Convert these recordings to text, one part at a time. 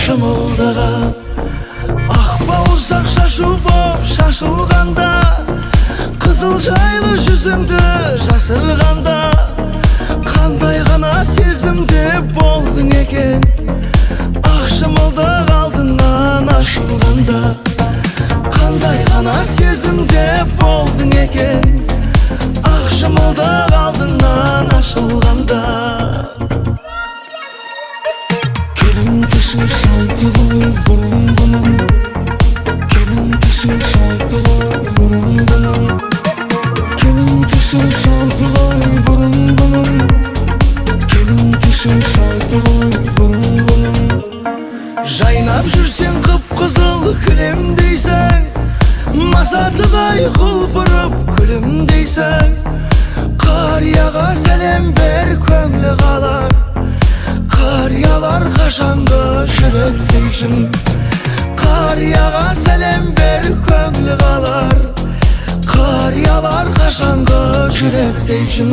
шымылдығы ақ бауырсақ шашу боп шашылғанда қызыл жайлы жүзіңді жасырғанда қандай ғана сезімде болдың екен ақ шымылдық алдыңнан ашылғанда қандай ғана сезімде болдың екен ақ шымылдық алдыңнан ашылғанда келін түсі салды ғой бұрынғының келін түсі салды ғой бұрынғының келін түсі салды ғой бұрынғының келін түсі салды ғой бұрынғының жайнап жүрсең қып-қызыл кілемдейсің масатыдай құлпырып күлімдейсің қарияға сәлем бер көңілі қалар қариялар қашанғы жүректейсің қарияға сәлем бер көңілі қалар қариялар қашанғы жүректейсің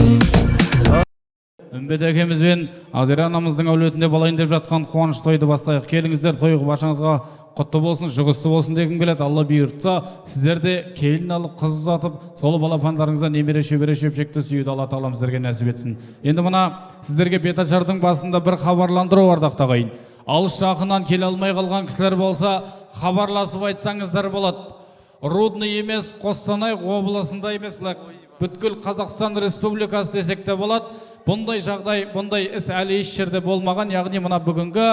Үмбет әкемізбен Азира анамыздың әулетінде болайын деп жатқан қуаныш тойды бастайық. Келіңіздер, тойғы баршаңызға құтты болсын, жұғысты болсын дегім келеді. Алла бұйыртса, сіздер де келін алып, қыз ұзатып, сол балапандарыңызға немере шөбере шөпшекті сүюді Алла тағалам сіздерге нәсіп етсін. Енді мына сіздерге беташардың басында бір хабарландыру бар ағайын. Алыс жақыннан келе алмай қалған кісілер болса, хабарласып айтсаңыздар болады. Рудный емес, Қостанай облысында емес, бүткіл Қазақстан Республикасы десек те болады. Бұндай жағдай, бұндай іс әлі еш жерде болмаған, яғни мына бүгінгі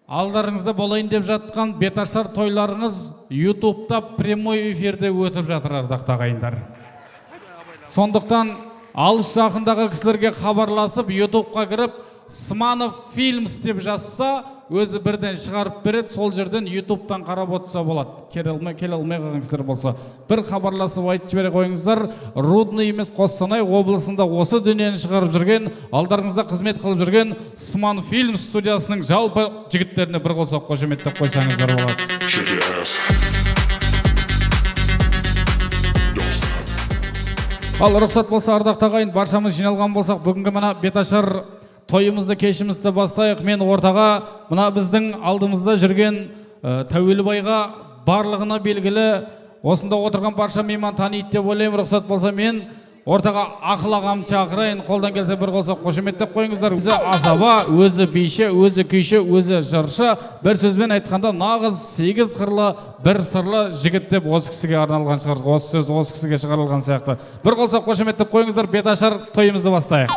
алдарыңызда болайын деп жатқан беташар тойларыңыз YouTube'да прямой эфирде өтіп жатыр ағайындар. Сондықтан алыс жақындағы кісілерге хабарласып, YouTube'ға кіріп, Сманов Films деп жазса, өзі бірден шығарып береді, сол жерден YouTube'дан қарап отырса болады. Келе алмай қалған кісілер болса, бір хабарласып айтып бере қойыңыздар. Рудный емес, Қостанай облысында осы дүниені шығарып жүрген, алдарыңызда қызмет қылып жүрген Сманов Films студиясының жалпы жігіттеріне бір қол соқ қошеметтеп қойсаңыздар болады. Ал рұқсат болса, ардақты ағайын, баршамыз жиналған болсақ, бүгінгі мына беташар тойымызды кешімізді бастайық. Мен ортаға мына біздің алдымызда жүрген Тәуелбайға барлығына белгілі осында отырған барша мейман таниды деп ойлаймын. Рұқсат болса, мен ортаға Ақыл ағам шақырайын. Қолдан келсе бір қол соқ қошеметтеп қойыңыздар. Өзі азаба, өзі биші, өзі күйші, өзі жыршы, бір сөзбен айтқанда нағыз 8 қырлы, бір сырлы жігіт деп осы кісіге арналған шығар. Осы сөз осы кісіге шығарылған сияқты. Бір қол соқ қошеметтеп қойыңыздар. Беташар тойымызды бастайық.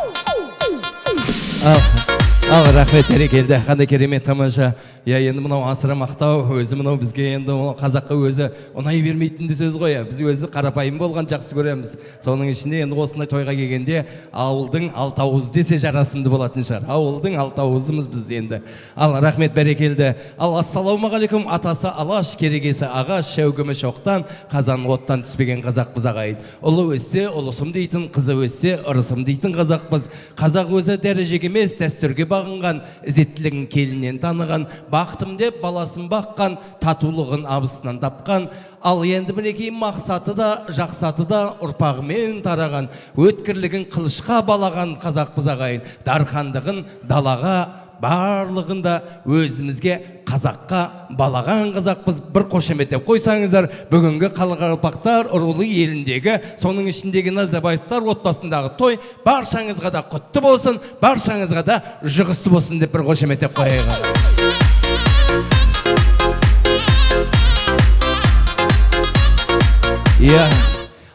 Рахмет, берекелді, қандай керемет, тамаша. Енді мынау асыра мақтау, өзі мынау бізге енді қазаққа өзі ұнай бермейтін сөз ғой. Біз өзі қарапайым болған жақсы көреміз. Соның ішінде енді осындай тойға келгенде ауылдың алтауыз десе жарасымды болатын шығар. Ауылдың алтауызымыз біз енді. Ал рахмет, берекелді. Ал ассалаумағалейкум, атасы алаш, керегесі ағаш, шәугімі шоқтан, қазан оттан түспеген қазақпыз ағайын. Ұлы өссе, ұлысым дейтін, қызы өссе, ырысым дейтін қазақпыз. Қазақ өзі дәрежеге емес, дәстүрге бағынған, ізеттілігін келінен таныған, бақтым деп баласын баққан, татулығын абысынан тапқан. Ал енді мінекей мақсаты да, жақсаты да ұрпағымен тараған, өткірлігін қылышқа балаған қазақпыз ағайын. Дархандығын далаға, барлығында өзімізге қазаққа балаған қазақпыз. Бір қошеметтеп қойсаңыздар, бүгінгі қарақалпақтар ұрулы еліндегі, соның ішіндегі Назарбаевтар отбасындағы той баршаңызға да құтты болсын, баршаңызға да жұғысты болсын деп бір қошеметтеп қойыңыздар.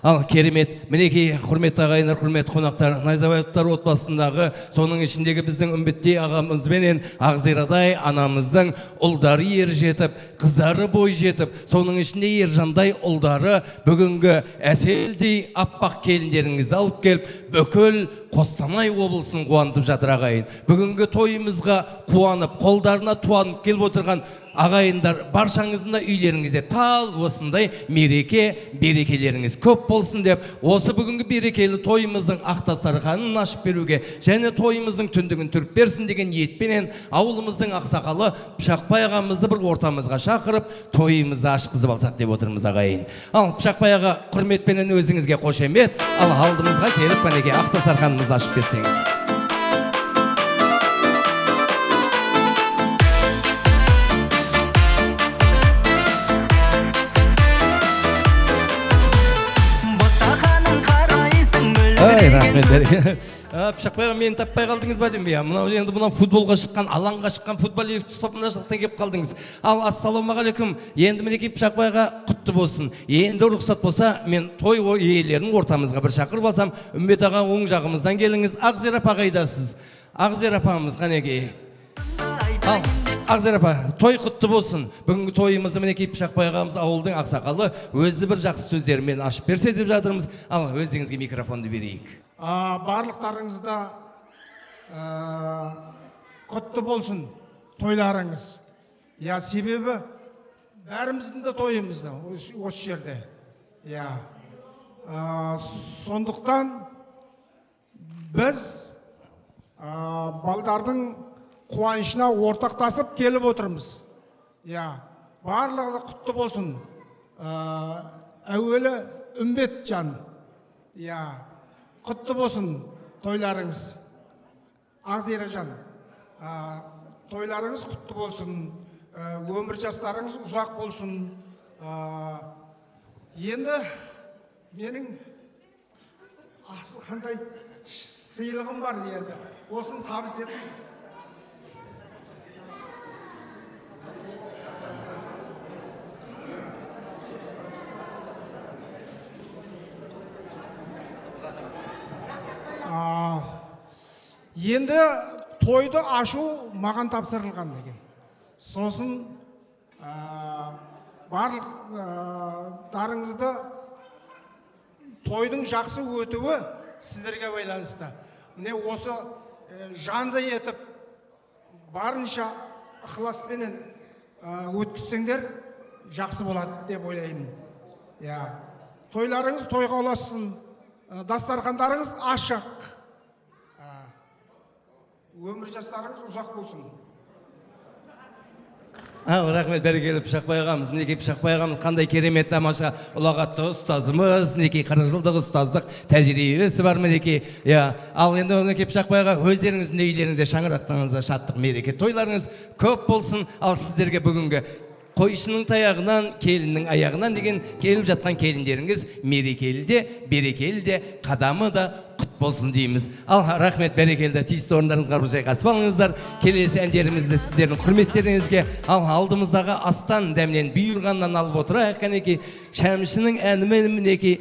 Ал керемет, мінекей құрметті ағайындар, құрметті қонақтар, Назарбаевтар отбасындағы, соның ішіндегі біздің үмбеттей ағамызбенен Ақзирадай анамыздың ұлдары ер жетіп, қыздары бой жетіп, соның ішінде ержандай ұлдары бүгінгі әселдей аппақ келіндеріңізді алып келіп, бүкіл Қостанай облысын қуантып жатыр ағайын. Бүгінгі тойымызға қуанып, қолдарына туанып келіп отырған ағайындар, баршаңыздың үйлеріңізде тал осындай мереке, берекелеріңіз көп болсын деп, осы бүгінгі берекелі тойымыздың ақтасарханын ашып беруге, және тойымыздың түндігін түріп берсін деген ниетпенен ауылымыздың ақсақалы Пышақбай ағамызды бір ортамызға шақырып, тойымызды ашқызып алсақ деп отырмыз ағайын. Ал Пышақбай аға, құрметпенен өзіңізге қошемет, ал алдымызға келіп мінекей ақтасарханымызды ашып берсеңіз. рахмет береке. Пышақбайға мені таппай қалдыңыз ба деймін бе? Мынау енді мынау футболға шыққан, алаңға шыққан футболист ұстап мына жақтан келіп қалдыңыз. Ал ассалаумағалейкум. Енді мінекей Пышақбайға құтты болсын. Енді рұқсат болса, мен той иелерін ортамызға бір шақырып алсам, Үмбет аға оң жағымыздан келіңіз. Ақзира апа қайдасыз? Ақзира апамыз қанекей. Ал Ақзира апа, той құтты болсын. Бүгінгі тойымызды мінекей Пышақбай ағамыз ауылдың ақсақалы өзі бір жақсы сөздерімен ашып берсе деп жатырмыз. Ал өзіңізге микрофонды берейік. Барлықтарыңызда құтты болсын тойларыңыз. Я себебі бәріміздің де тойымызда осы жерде. Я сондықтан біз балдардың қуанышына ортақтасып келіп отырмыз. Барлығы құтты болсын. Әуелі Үмбет жан. Құтты болсын тойларыңыз. Ақзира жан. Тойларыңыз құтты болсын. Өмір жастарыңыз ұзақ болсын. Енді менің қандай сыйлығым бар енді. Осын табыс етім. Енді тойды ашу маған тапсырылған деген. Сосын барлықтарыңызды тойдың жақсы өтуі сіздерге байланысты. Міне осы жанды етіп барынша ықыласпенен өткізсеңдер жақсы болады деп ойлаймын. Тойларыңыз тойға ұлассын, дастархандарыңыз ашық. Өмір жастарыңыз ұзақ болсын. Рахмет бәрекелі Пышақбай ағамыз. Мінекей Пышақбай ағамыз қандай керемет тамаша ұлағатты ұстазымыз. Мінекей 40 жылдық ұстаздық тәжірибесі бар мінекей. Ал енді мінекей Пышақбай аға, өздеріңіздің үйлеріңізде шаңырақтарыңызда шаттық мереке тойларыңыз көп болсын. Ал сіздерге бүгінгі қойшының таяғынан, келіннің аяғынан деген келіп жатқан келіндеріңіз мерекелі де, берекелі де, қадамы да құт болсын дейміз. Ал рахмет бәрекелді, тиісті орындарыңызға жайғасып алыңыздар. Келесі әндерімізді сіздердің құрметтеріңізге, ал алдымыздағы астан дәмнен бұйырғаннан алып отырайық. Қанекей Шәмшінің әнімен мінекей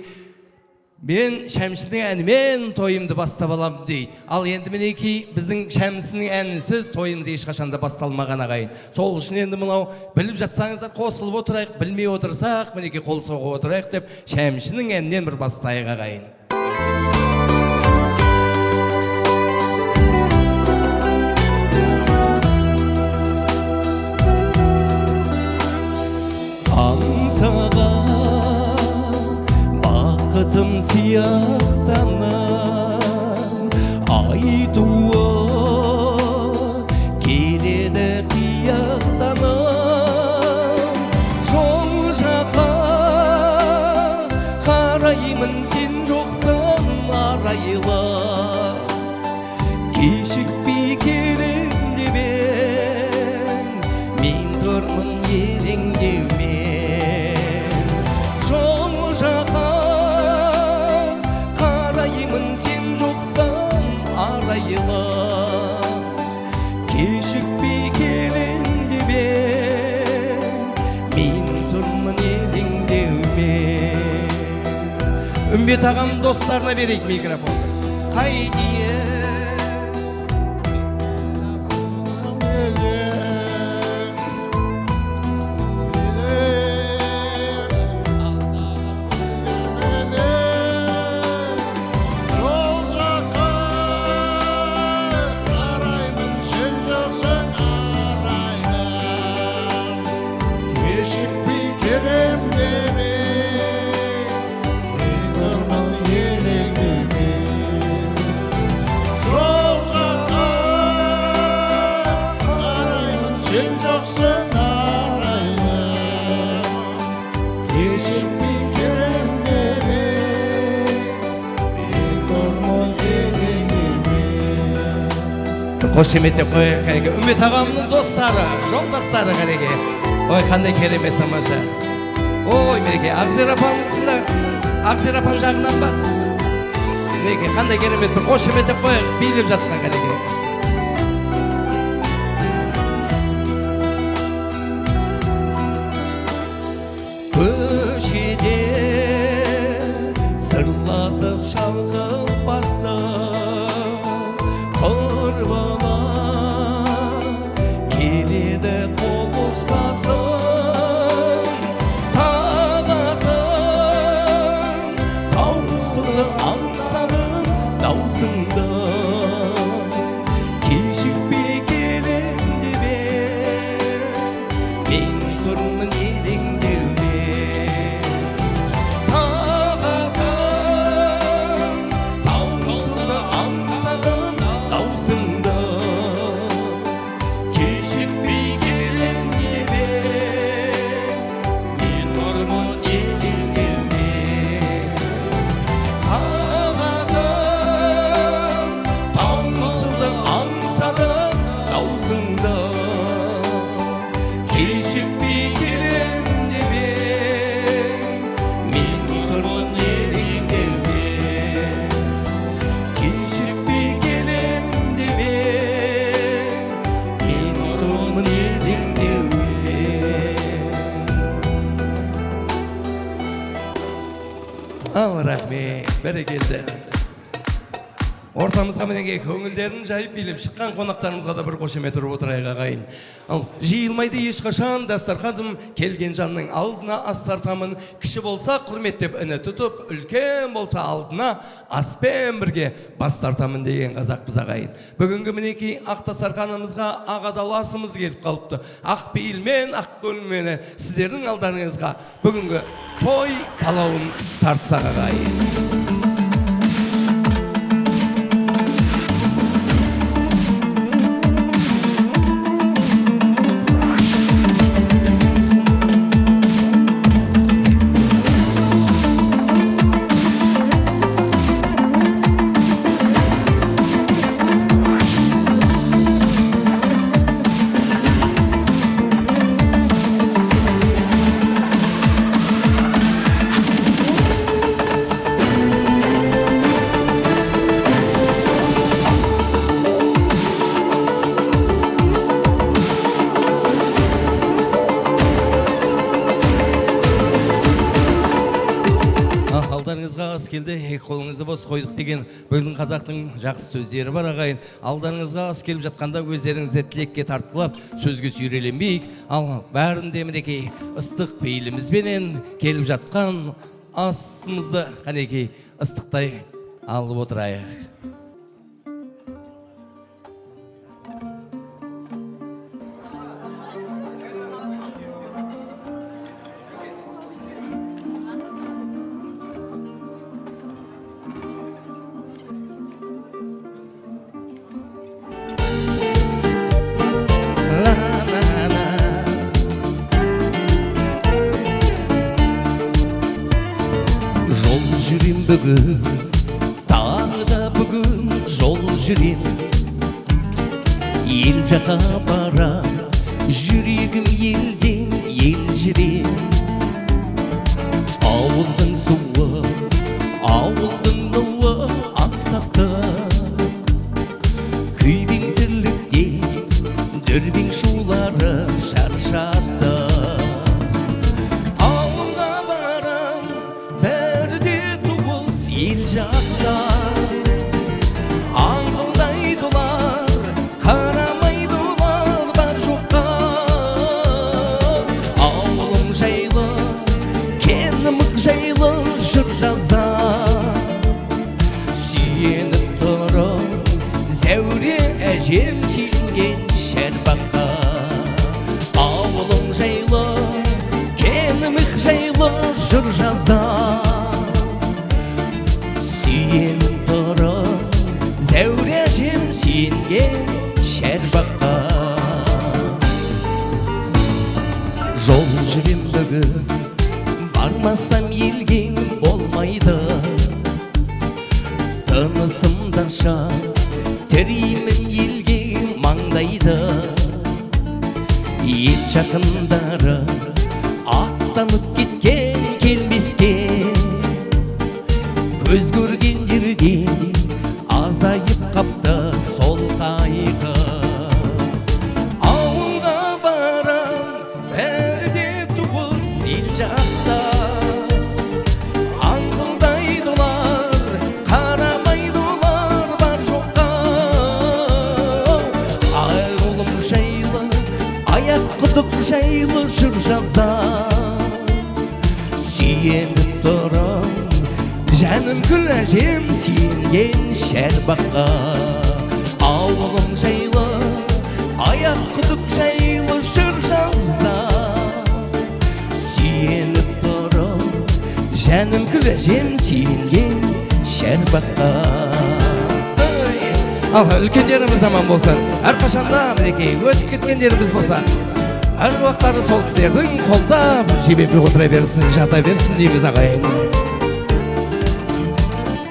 мен Шәмшінің әнімен тойымды бастап алам дейді. Ал енді мінекей біздің Шәмшінің әнісіз тойымыз ешқашанда басталмаған ағайын. Сол үшін енді мынау біліп жатсаңыздар қосылып отырайық, білмей отырсақ мінекей қол соғып отырайық деп Шәмшінің әнінен бір бастайық ағайын. Бақытым сияқтанып айтуы келеді қияқтанып, жол жаққа қараймын, сен жоқсың арайлы, кешікпей келем деп мен тұрмын елеңдеумен. Жол жаққа сен жоқсың арайлы, кешікпей келем деп мен тұрмын елеңдеумен. Үмбет ағам достарына берейік микрофонды. Қайтейін қошеметтеп қояйық. Қанекей Үмбет ағамның достары, жолдастары қанекей. Ой, қандай керемет тамаша. Ой, мінекей Ақзира апамыздың да, Ақзира апам жағынан ба? мінекей қандай керемет бір қошемет деп қояйық билеп жатқан кәнекей. Көшеде сырласып шалқып басып құрбылар келеді қол ұстасып тағатын таусылы аңсадым даусыңды кешікпей келем деп мен тұрмын елеңдеумен Ал рахмет, бәрекелді. Ортамызға мінеге көңілдерін жайып билеп шыққан қонақтарымызға да бір қошемет ұрып отырайық ағайын. Ал жиылмайды ешқашан дастарханым, келген жанның алдына ас тартамын. Кіші болса құрметтеп үні тұтып, үлкен болса алдына аспен бірге бас тартамын деген қазақпыз ағайын. Бүгінгі мінекей ақ дастарханымызға ақ адаласымыз келіп қалыпты. Ақ пейілмен, ақ көлмен сіздердің алдарыңызға бүгінгі той палауын тартсақ ағайын. Алдарыңызға ас келді, қолыңызды бос қойдық деген біздің қазақтың жақсы сөздері бар ағайын. Алдарыңызға ас келіп жатқанда өздеріңізді тілекке тартқылап, сөзге сүйреленбейік. Ал бәрінде мінекей ыстық пейілімізбенен келіп жатқан асымызды қанекей ыстықтай алып отырайық. Жүрем бүгін, тағы да бүгін жол жүрем. Ел жаққа бара, жүрегім елден ел жүрем. Ауылдың суы, ауылдың нуы ақсақты, күйбең тірлікте дүрбең шулары шаршатты. Ел жақта аңғылдайдылар, қарамайдылар бар жоққа. Ауылым жайлы, кенімік жайлы жүр жаза. Сүйеніп тұрып, зәуре әжем сүйінген шәрбаққа. Ауылым жайлы, кенімік жайлы жүр жаза. Сүйеніп тұрып, зәуре әжем сүйінген шәрбаққа. Жол жүрем бүгін, бармасам елге болмайды. Тынысымдаша тіреймін елге маңдайды. Ел жақындары аттанып кеткен келмеске, көз көрген жерден құдық жайлы жыр жазам. Сүйеніп тұрам жаным күл әжем сүйенген шәрбаққа. Ауылым жайлы аяқ құдық жайлы жыр жазам. Сүйеніп тұрам жаным күл әжем сүйенген шәрбаққа. Ал үлкендеріміз аман болсын, әрқашанда мінекей өтіп кеткендеріміз болса, әр уақыттары сол кісілердің қолдап жебепе отыра берсін, жата берсін дейміз ағайын.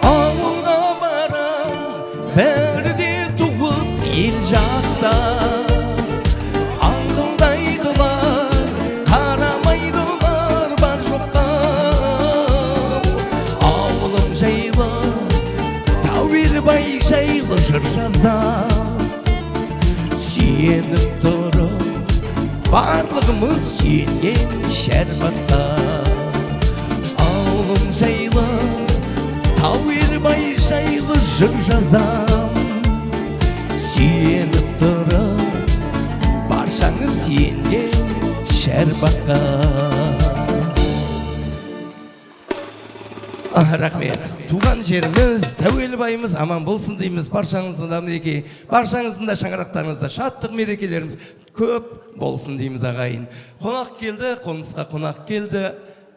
Ауылға барам, бәрде туыс ел жақта, аңқылдайдылар, қарамайдылар бар жоққа. Ауылым жайлы Тауелбай жайлы жыр жазам. Сүйеніп тұрып барлығымыз сүйенген шәрбаққа. Ауылым жайлы Тауелбай жайлы жыр жазам. Сүйеніп тұрып баршаңыз сүйенген шәрбаққа. Рахмет. Туған жеріміз, Тәуелбайымыз аман болсын дейміз. Баршаңыздың да мінекей, баршаңыздың да шаңырақтарыңызда шаттық мерекелеріміз көп болсын дейміз ағайын. Қонақ келді, қонысқа қонақ келді.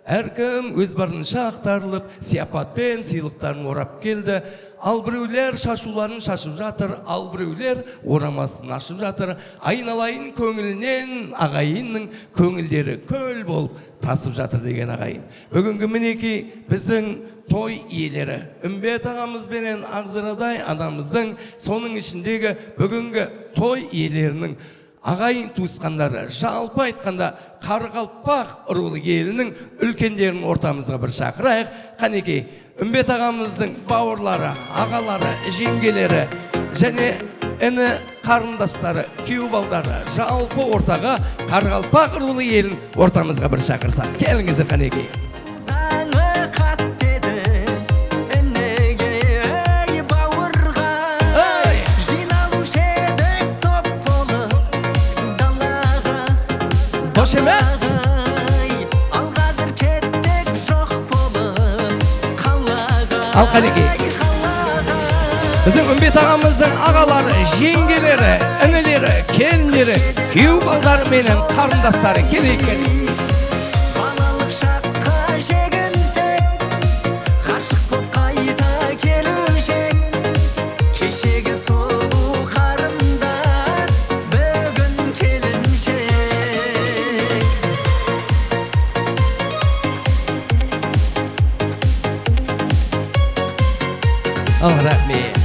Әркім өз барынша ақтарылып, сияпатпен сыйлықтарын орап келді. Ал біреулер шашуларын шашып жатыр, ал біреулер орамасын ашып жатыр. Айналайын көңілінен ағайынның көңілдері көл болып тасып жатыр деген ағайын. Бүгінгі мінекей біздің той иелері Үмбет ағамыз бенен Ақзырадай анамыздың, соның ішіндегі бүгінгі той иелерінің ағайын туысқандары, жалпы айтқанда Қарақалпақ рулы елінің үлкендерін ортамызға бір шақырайық. Қанекей, Үмбет ағамыздың бауырлары, ағалары, жеңгелері және іні қарындастары, күйеу балдары жалпы ортаға Қарақалпақ рулы елін ортамызға бір шақырсақ. Келіңіздер қанекей. Hoş emek. Al қанекей. Біздің Үмбет ағамыздың ағалары, жеңгелері, інілері, келіндері, күйеу балдары менен қарындастары келейік. Балалық шаққа жегінсек, ғашық боп қайта келушек. Кешегі сұлу қарындас, бүгін келіншек. Ал рахмет.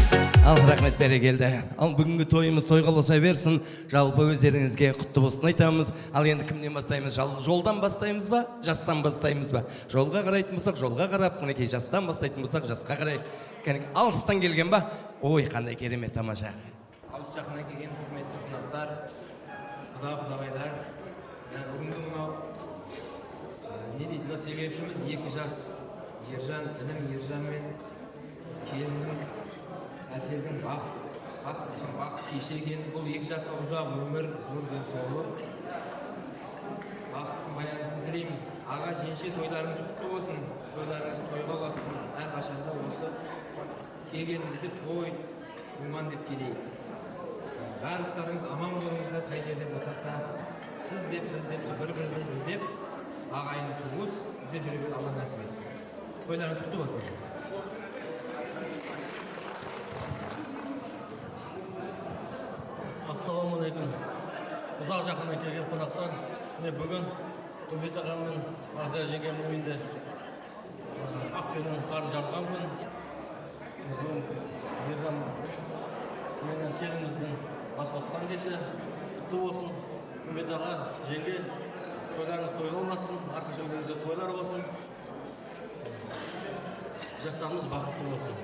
Ал рахмет берекелді. Ал бүгінгі тойымыз тойға ұласа берсін. Жалпы өздеріңізге құтты болсын айтамыз. Ал енді кімнен бастаймыз? Жолдан бастаймыз ба? Жастан бастаймыз ба? Жолға қарайтын болсақ, жолға қарап, мінекей жастан бастайтын болсақ, жасқа қарайық. Алыстан келген ба? Ой, қандай керемет тамаша. Алыс жақына келген құрметті қонақтар, құда-құдағайлар, бүгінгі мынау не дейді, себепшіміз екі жас. Ержан, інім Ержан мен келінім Әселдің бас тұрсын бақыт кеше екен. Бұл екі жасқа ұзақ өмір, зор денсаулық, бақыттың баянысын тілеймін. Аға жеңше тойларыңыз құтты болсын, тойларыңыз тойға ұласын. Әрқашанда осы келгенімізде той думан деп келейік. Барлықтарыңыз аман болыңыздар, қай жерде болсақ та сіз деп, біз деп, бір-біріміз іздеп, ағайын туыс іздеп жүре беруді Алла нәсіп етсін. Тойларыңыз құтты болсын. Ассалаумағалейкум. Ұзақ жақыннан келген қонақтар, бүгін Үмбет ағам мен Ақзира жеңгемнің үйінде Ақтөбенің қары жарылған күн. Бүгін Ержан менен келініміздің бас қосқан кеші құтты болсын. Үмбет аға, жеңге, тойларыңыз той болмасын, әрқашан өзіңізде тойлар болсын. Жастарымыз бақытты болсын.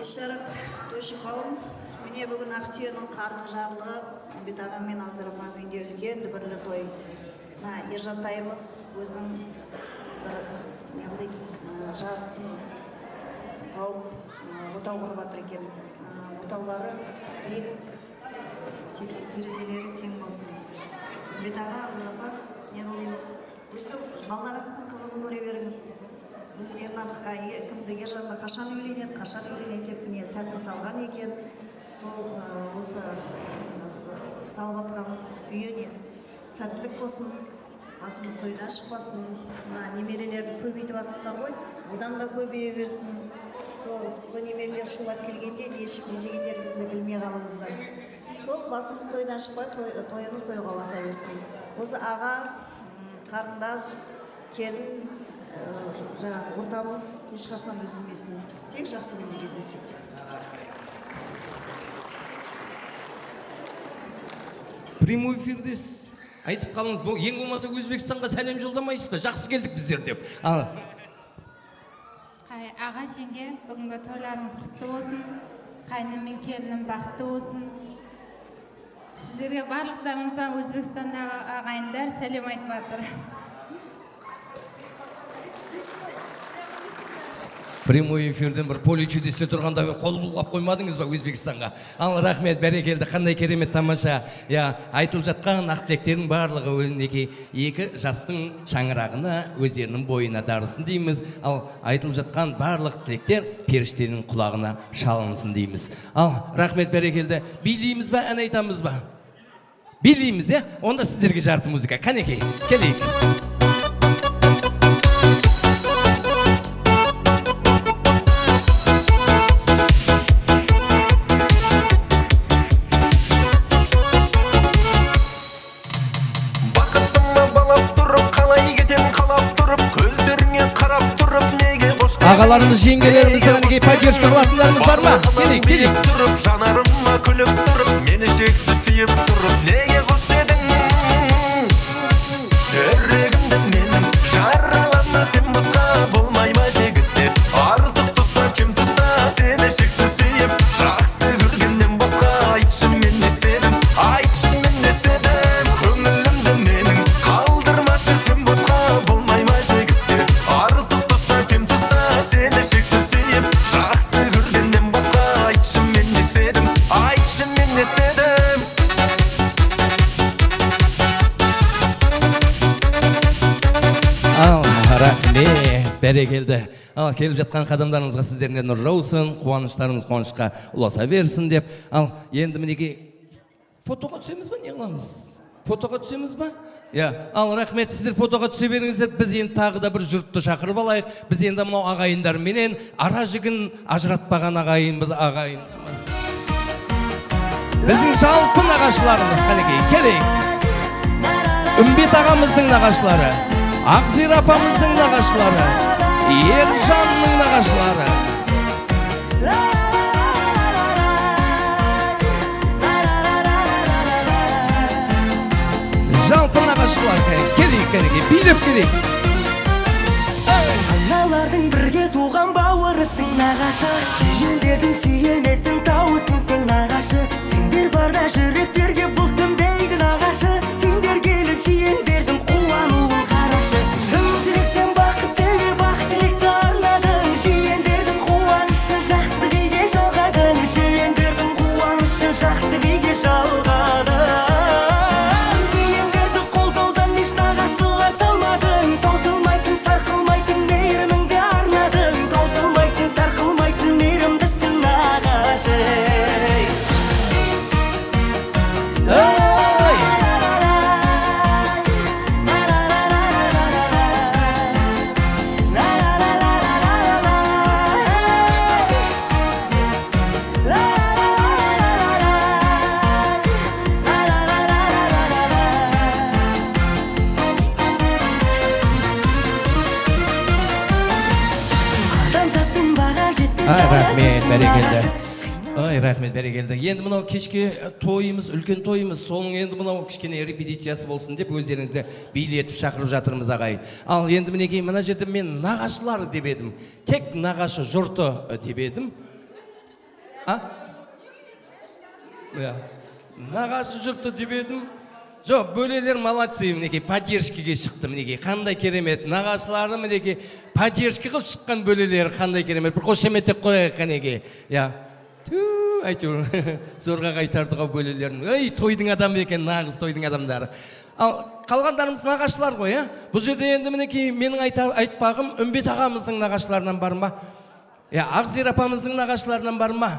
Жарық тойшы қауым, міне бүгін Ақтүйенің қарны жарылып, Үмбет ағам мен Ақзира апаның үйінде үлкен дүбірлі той. Ержантайымыз өзінің жартысын тауып отау құрып жатыр екен. Отаулары терезелері тең болсын. Үмбет аға, Азыр апа, не қылаймыз? Өстіп, балаларыңыздың қызығын көре беріңіз. Кімді Ержанды қашан үйленеді деп міне сәтін салған екен. Сол осы салып атқан үйі несі сәттілік болсын, басымыз тойдан шықпасын. Немерелерді көбейтіп атсыздар ғой, одан да көбейе берсін. Сол немерелер шулап келгенде не ішіп не жегендеріңізді білмей қалыңыздар. Сол басымыз тойдан шықпай, тойымыз тойға ұласа берсін. Осы аға, қарындас, келін, ортамыз ешқашан үзілмесін. Тек жақсы күнде кездесейік. Прямой эфирдесіз. Айтып қалыңыз, бұл ең болмаса Өзбекстанға сәлем жолдамайсыз ба? Жақсы келдік біздер деп. Аға жеңге, бүгінгі тойларыңыз құтты болсын. Қайным мен келінім бақытты болсын. Сіздерге барлықтарыңыздан Өзбекстандағы ағайындар сәлем айтып жатыр. Прямой эфирден бір поле чудесте тұрғанда қол бұлғап қоймадыңыз ба Өзбекстанға? Ал рахмет, бәрекелді, қандай керемет тамаша. Айтылып жатқан ақ тілектердің барлығы өзіндегі екі жастың шаңырағына, өздерінің бойына дарысын дейміз. Ал айтылып жатқан барлық тілектер періштенің құлағына шалынсын дейміз. Ал рахмет, бәрекелді, билейміз ба, ән айтамыз ба? Билейміз, онда сіздерге жарты музыка. Қанекей, келейік. Ағаларымыз, жеңгелеріміз, әнеге поддержка қылатындарымыз бар ма? Келейік. Жанарыма күліп тұрып, мені шексіз сүйіп тұрып, неге қош дедің? Жүрегімді менің жаралама, сен босқа болмай ма жігіттер? Артық тұста, кем тұста, сені шексіз сүйіп, жақсы көргеннен басқа айтшы мен не істедім? Айтшы мен не істедім? Көңілімді менің қалдырмашы, сен босқа болмай ма жігіттер? Артық тұста, кем тұста, сені шексіз сүйіп, жақсы көргеннен басқа айтшы мен не істедім? Айтшы мен не істедім? Ал рахмет, бәрекелді. Ал келіп жатқан қадамдарыңызға сіздерге нұр жаусын, қуаныштарыңыз қуанышқа ұласа берсін деп. Ал енді мінеке фотоға түсеміз ба, не қыламыз? Фотоға түсеміз ба? Ал рахмет, сіздер фотоға түсе беріңіздер. Біз енді тағы да бір жұртты шақырып алайық. Біз енді мынау ағайындарменен ара жігін ажыратпаған ағайынбыз. Біздің жалпы нағашыларымыз, қанекей, келейік. Үмбет ағамыздың нағашылары, Ақзир апамыздың нағашылары, Ержанның нағашылары. Жалпы нағашылар, келейік, билеп келейік. Аналардың бірге туған бауырысың нағашы, сүйендердің сүйенетін тауысың сен нағашы. Сендер барда жүректерге бұл түндейді нағашы, сендер келіп сүйендердің қуануын қарашы. Шын жүректен бақыт тілекті арнадың, сүйендердің қуанышын жақсы биге жалғадың, сүйендердің қуанышын жақсы биге жалғадың. Рахмет, бәрекелді. Енді мынау кешке тойымыз, үлкен тойымыз, соның енді мынау кішкене репетициясы болсын деп өздеріңізді билетіп шақырып жатырмыз ағайын. Ал енді мінекей мына жерде мен нағашылар деп едім. Тек нағашы жұрты деп едім. Нағашы жұрты деп едім. Жоқ, бөлелер молодцы, мінекей поддержкеге шықты, мінекей қандай керемет. Нағашылары мінекей поддержка қылып шыққан бөлелер қандай керемет. Бір қошеметтеп қояйық қанекей. әйтеуір зорға қайтардыға бөлелерін. Ей, тойдың адамы екен, нағыз тойдың адамдары. Ал қалғандарымыз нағашылар ғой, бұл жерде енді мінекей менің айтпағым Үмбет ағамыздың нағашыларынан бар ма? Ақзира апамыздың нағашыларынан бар ма?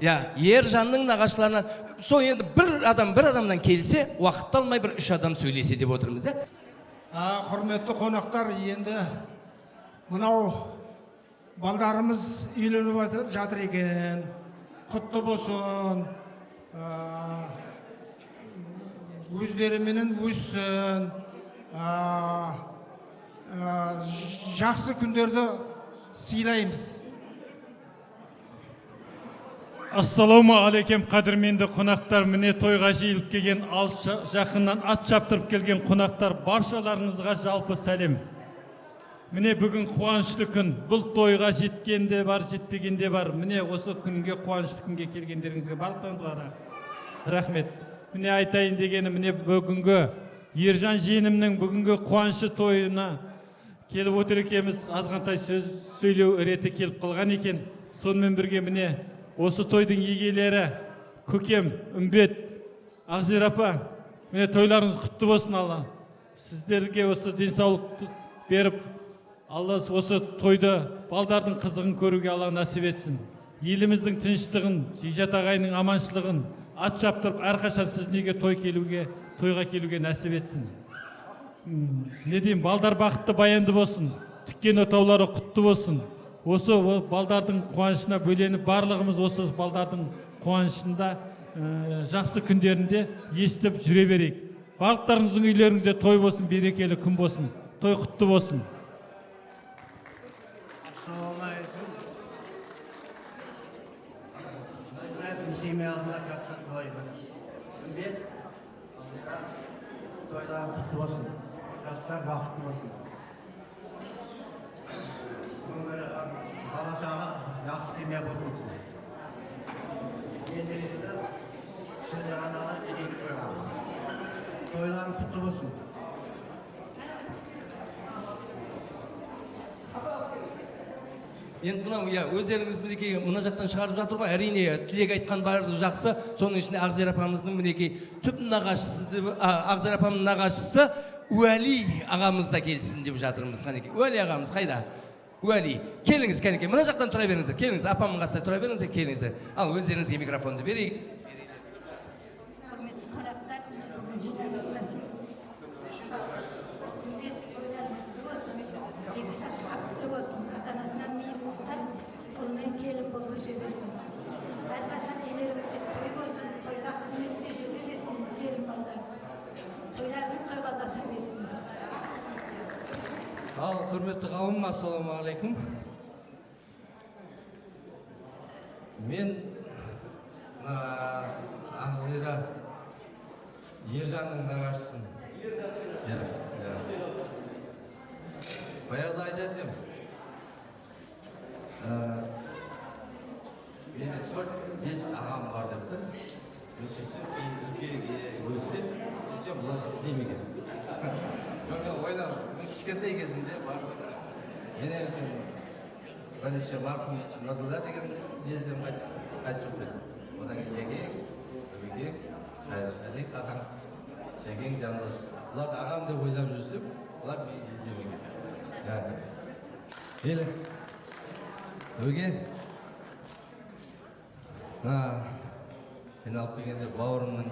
Ержанның нағашыларынан. Сол енді бір адамнан келсе, уақытты алмай бір 3 адам сөйлесе деп отырмыз. Құрметті қонақтар, енді мынау балдарымыз үйленіп жатыр екен. Құтты болсын. Өздеріменен өссін. Жақсы күндерді сыйлаймыз. Ассаламу алейкум, қадірменді қонақтар, міне тойға жиылып келген, алыс жақыннан ат шаптырып келген қонақтар, баршаларыңызға жалпы сәлем. Міне бүгін қуанышты күн, бұл тойға жеткенде бар, жетпегенде бар. Міне осы күнге, қуанышты күнге келгендеріңізге барлықтарыңызға рахмет. Міне айтайын дегені, міне бүгінгі Ержан жиенімнің бүгінгі қуанышы тойына келіп отыр екенбіз, азғантай сөз сөйлеу реті келіп қалған екен. Сонымен бірге міне осы тойдың егелері көкем Үмбет, Ақзира апа, міне тойларыңыз құтты болсын. Алла сіздерге осы денсаулықты беріп, Алла осы тойды балдардың қызығын көруге Алла насіп етсін. Еліміздің тыныштығын, жат ағайынның аманшылығын ат шаптырып, әрқашан сіздің үйге тойға келуге насіп етсін. Не деймін, балдар бақытты баянды болсын, тіккен отаулары құтты болсын. Осы балдардың қуанышына бөленіп, барлығымыз осы балдардың қуанышында жақсы күндерінде естіп жүре берейік. Барлықтарыңыздың үйлеріңізде той болсын, берекелі күн болсын, той құтты болсын. Ассалаумағалейкум. Семьяға жақсы той. Үмбет, тойлар құтты болсын, жастар бақытты болсын. Балашаға жақсы семья болсын. Ендеріңізді шынды ғанала едейік қойған. Тойларың құтты болсын. Енді мынау, өздеріңіз мінекей мына жақтан шығарып жатыр ғой, әрине тілек айтқан бары жақсы. Соның ішінде Ақзира апамыздың мінекей түп нағашысы, Ақзира апамның нағашысы Уәли ағамыз да келсін деп жатырмыз. Уәли ағамыз қайда? Уәли, келіңіз кәнекей, мына жақтан тұра беріңіздер, келіңіз, апамның қасына тұра беріңіздер, келіңіздер. Ал өздеріңізге микрофонды берейік. Ал құрметті қауым, ассалаумағалейкум. Мен Ақзира Ержанның нағашысымын. Баяғыда айтатын менде 4-5 ағам бар депті. Өсекте үлкейге өссе, бұлар істемеген. Ойлам, мен кішкентай кезімде барлығы мене бірнеше марқұм Нұрділдә деген езден қайтыс болып кетті. Одан кейін Жекең, Өбекең, Қайрат ағам, Жекең, Жандос. Бұларды ағам деп ойлап жүрсем, бұлар мен іздемеген. Елі, Өбеке, мен алып келгенде бауырымның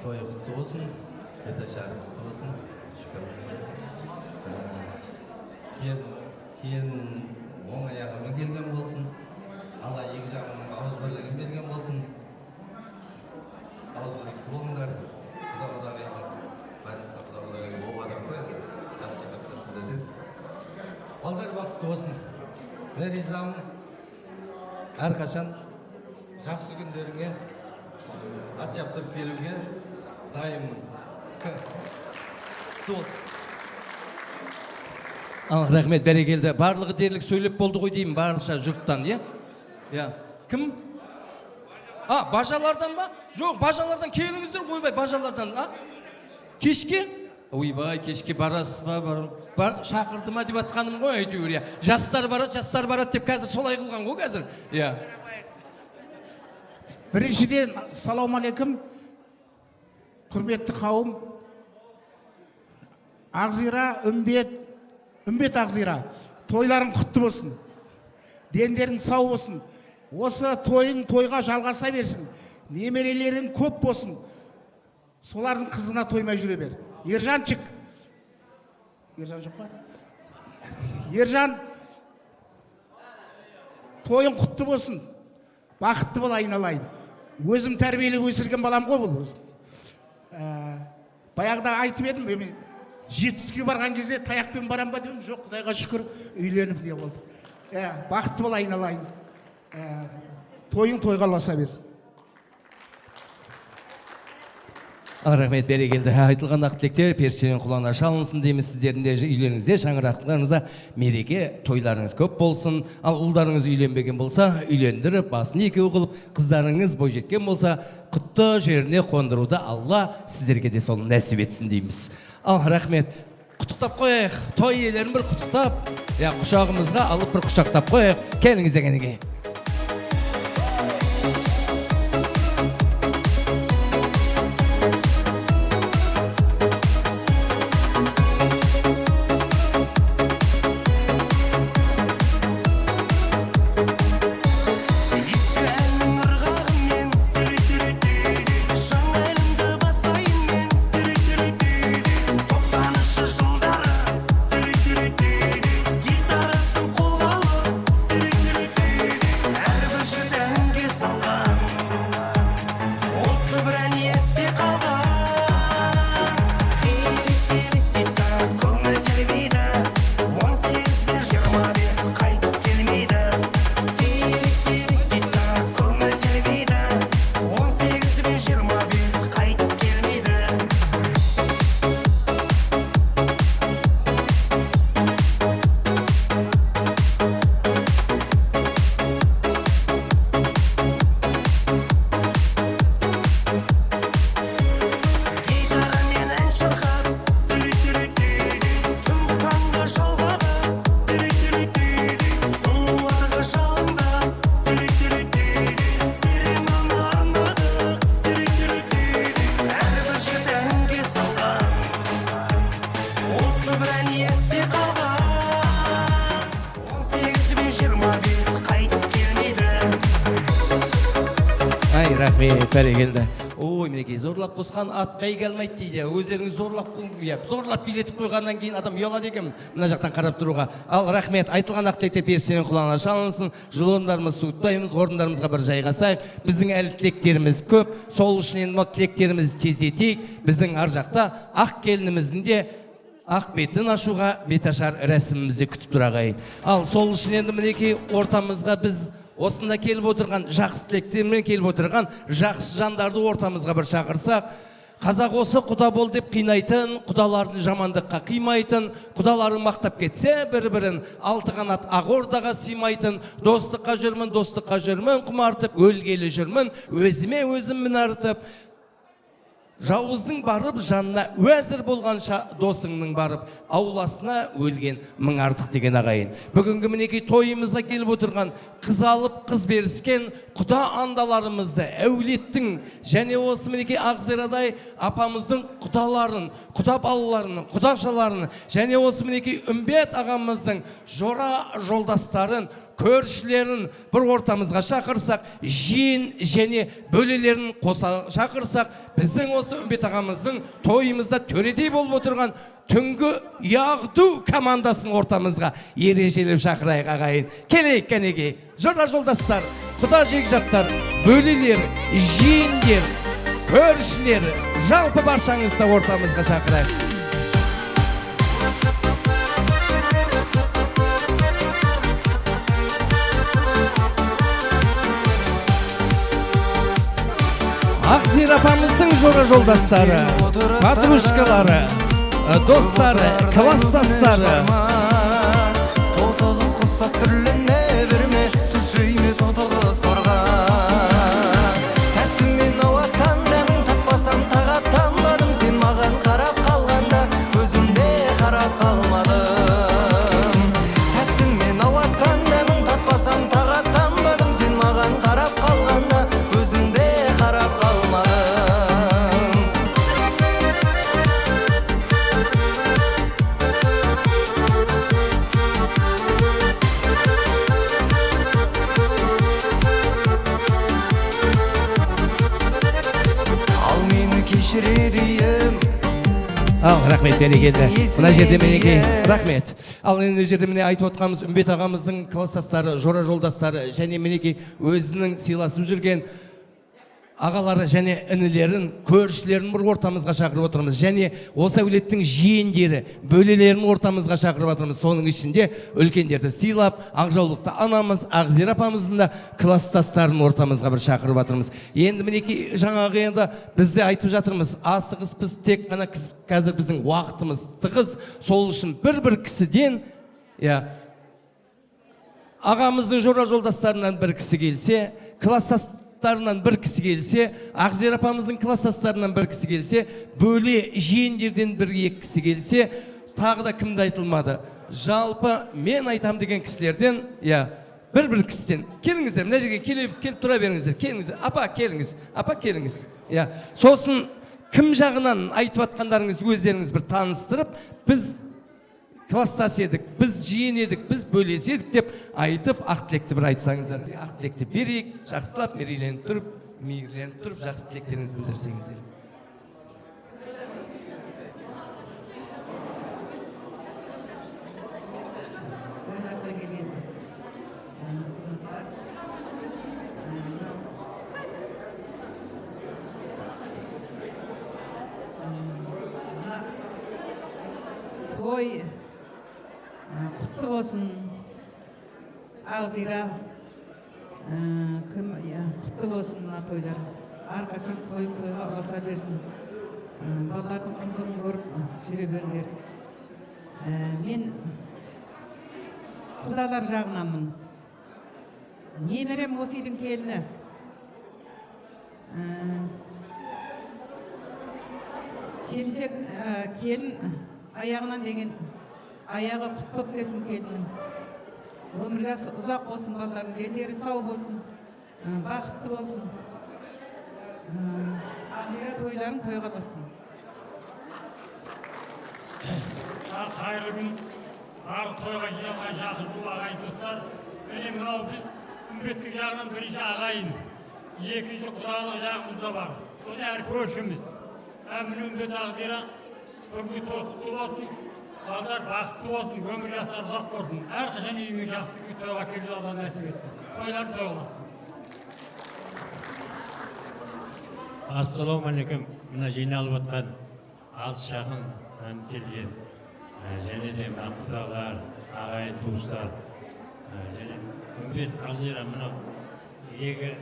тойы құтты болсын, өте шәрі құтты болсын, шүкір. Кейін оң аяғыма келген болсын, Алла екі жағының ауыз бірлігін берген болсын. Ауыз бірлікті болыңдар, Құда-құдағай оқ адам қой, жақсы сақтасын деді. Балдар бақытты болсын. Мен ризамын, әрқашан жақсы күндеріңе ат шаптырып келуге дайынмын. Рахмет, бәрекелді. Барлығы дерлік сөйлеп болды ғой деймін, барынша жұрттан, Кім? Бажалардан ба? Жоқ, бажалардан келіңіздер, ойбай, бажалардан. Кешке? ойбай кешке барасыз ба шақырды ма деп атқаным ғой әйтеуір иә. Жастар барады деп қазір солай қылған ғой қазір иә. Біріншіден салам алейкум, құрметті қауым. Ағзира, үмбет Ағзира, тойларың құтты болсын, дендерің сау болсын, осы тойың тойға жалғаса берсін, немерелерің көп болсын, солардың қызына тоймай жүре бер. Ержанчик, Ержан жоқ па? Ержан, тойың құтты болсын, бақытты бол айналайын. Өзім тәрбиелеп өсірген балам ғой бұл өзім. Баяғыда айтып едім, 70-ге барған кезде таяқпен барам ба дедім, жоқ, Құдайға шүкір, үйленіп не болды. Бақытты бол айналайын. Тойың тойға ұласа берсін. Рахмет, берекелді. Айтылған ақ тілектер періштенің құлағына шалынсын дейміз. Сіздердің де үйлеріңізде, шаңырақтарыңызда мереке тойларыңыз көп болсын. Ал ұлдарыңыз үйленбеген болса, үйлендіріп, басын екеу қылып, қыздарыңыз бойжеткен болса, құтты жеріне қондыруды Алла сіздерге де соны нәсіп етсін дейміз. Ал рахмет. Құттықтап қояйық. Той иелерін бір құттықтап, құшағымызға алып бір құшақтап қояйық. Келіңіз дегенге. Рахмет, бәрекелді. Ой, мінекей, зорлап қосқан ат бәйге алмайды дейді. Өздеріңіз зорлап билетіп қойғаннан кейін адам ұялады екен мына жақтан қарап тұруға. Ал рахмет, айтылған ақ тілектер періштенің құлағына шалынсын. Жыл орындарымыз суытпаймыз, орындарымызға бір жайғасайық. Біздің әлі тілектеріміз көп, сол үшін енді тілектерімізді тездетейік. Біздің ар жақта ақ келініміздің де ақ бетін ашуға беташар рәсімімізді күтіп тұрағайын. Ал сол үшін енді мінекей ортамызға біз осында келіп отырған, жақсы тілектермен келіп отырған жақсы жандарды ортамызға бір шақырсақ, қазақ осы құда бол деп қинайтын, құдалардың жамандыққа қимайтын, құдаларын мақтап кетсе бір-бірін алты қанат ақ ордаға сыймайтын, достыққа жүрмін құмартып, өлгелі жүрмін, өзіме өзім мінартып, жауыздың барып жанына уәзір болғанша досыңның барып ауласына өлген мың артық деген ағайын. Бүгінгі мінекей тойымызға келіп отырған, қыз алып қыз беріскен құда андаларымызды, әулеттің және осы мінекей Ағзирадай апамыздың құдаларын, құда балаларын, құдашаларын және осы мінекей үмбет ағамыздың жора жолдастарын, көршілерін бір ортамызға шақырсақ, жиын және бөлелерін қоса шақырсақ, біздің осы үмбет ағамыздың тойымызда төредей болып отырған түнгі яғду командасын ортамызға ережелеп шақырайық ағайын. Келейік кәнеге, жора жолдастар, құда жекжаттар, бөлелер, жиындер, көршілер, жалпы баршаңызды ортамызға шақырайық. Ағзира апамыздың жора жолдастары, подружкалары, достары, класстастары. Тотығыз құсап түрлене берме, түспейме тотығыз торға. Тәттімен ауаттан дәмін татпасам тағаттанбадым, сен маған қарап қалғанда, кешіререйім. Ал, рахмет берекелді. Мына жерде мінекей, рахмет. Ал енді жерде міне айтып отқанымыз Үмбет ағамыздың класстастары, жора жолдастары және мінекей өзінің сыйласып жүрген ағалары және інілерін, көршілерін бір ортамызға шақырып отырмыз. Және осы әулеттің жиендері, бөлелерін ортамызға шақырып отырмыз. Соның ішінде үлкендерді сыйлап, Ақжаулықта анамыз, Ақзира апамыздың да класстастарын ортамызға бір шақырып отырмыз. Енді мінекей жаңағы енді бізде айтып жатырмыз, асығыс біз тек қана қазір біздің уақытымыз тығыз, сол үшін бір кісіден, ағамыздың жора жолдастарынан бір кісі келсе, класстастарынан бір кісі келсе, Ақзира апамыздың класстастарынан бір кісі келсе, бөле жиендерден бір екі кісі келсе, тағы да кімді айтылмады. Жалпы мен айтам деген кісілерден, бір кісіден келіңіздер, мына жерге келіп тұра беріңіздер, келіңіздер, апа келіңіз. Сосын кім жағынан айтып атқандарыңыз өздеріңіз бір таныстырып, біз класстас едік, біз жиен едік, біз бөлес едік деп айтып, ақ тілекті бір айтсаңыздар. Ақ тілекті берейік, жақсылап, мерейленіп тұрып, жақсы тілектеріңізді білдірсеңіздер. Той құтты болсын, Ақзира құтты болсын мына тойлар. Әрқашан тойға баса берсін. Балалардың қызығын көріп жүре беріңдер. Мен құдалар жағынамын. Немерем осы үйдің келіні. Келін аяғынан деген аяғы құтты болып келсін келіннің. Өмір жасы ұзақ болсын балалардың, дендері сау болсын, бақытты болсын. Ақзира тойларын тойға болсын. Қайырлы күн, барлық тойға жиналған жақын жол ағайын достар. Міне мынау біз үмбеттік жағынан бірінші ағайын, екінші құдалық жағымызда бар. Ол әр көршіміз. Міне үмбет Ақзира бүгінгі той құтты болсын, балдар бақытты болсын, өмір жастары ұзақ болсын. Әрқашан үйіңе жақсы тойға келіп Алла нәсіп етсін. Тойлар той болсын. Ассалаумағалейкум. Мына жиналып отқан алыс жақын келген және де мына құдалар, ағайын туыстар және үмбет Ақзира мынау екі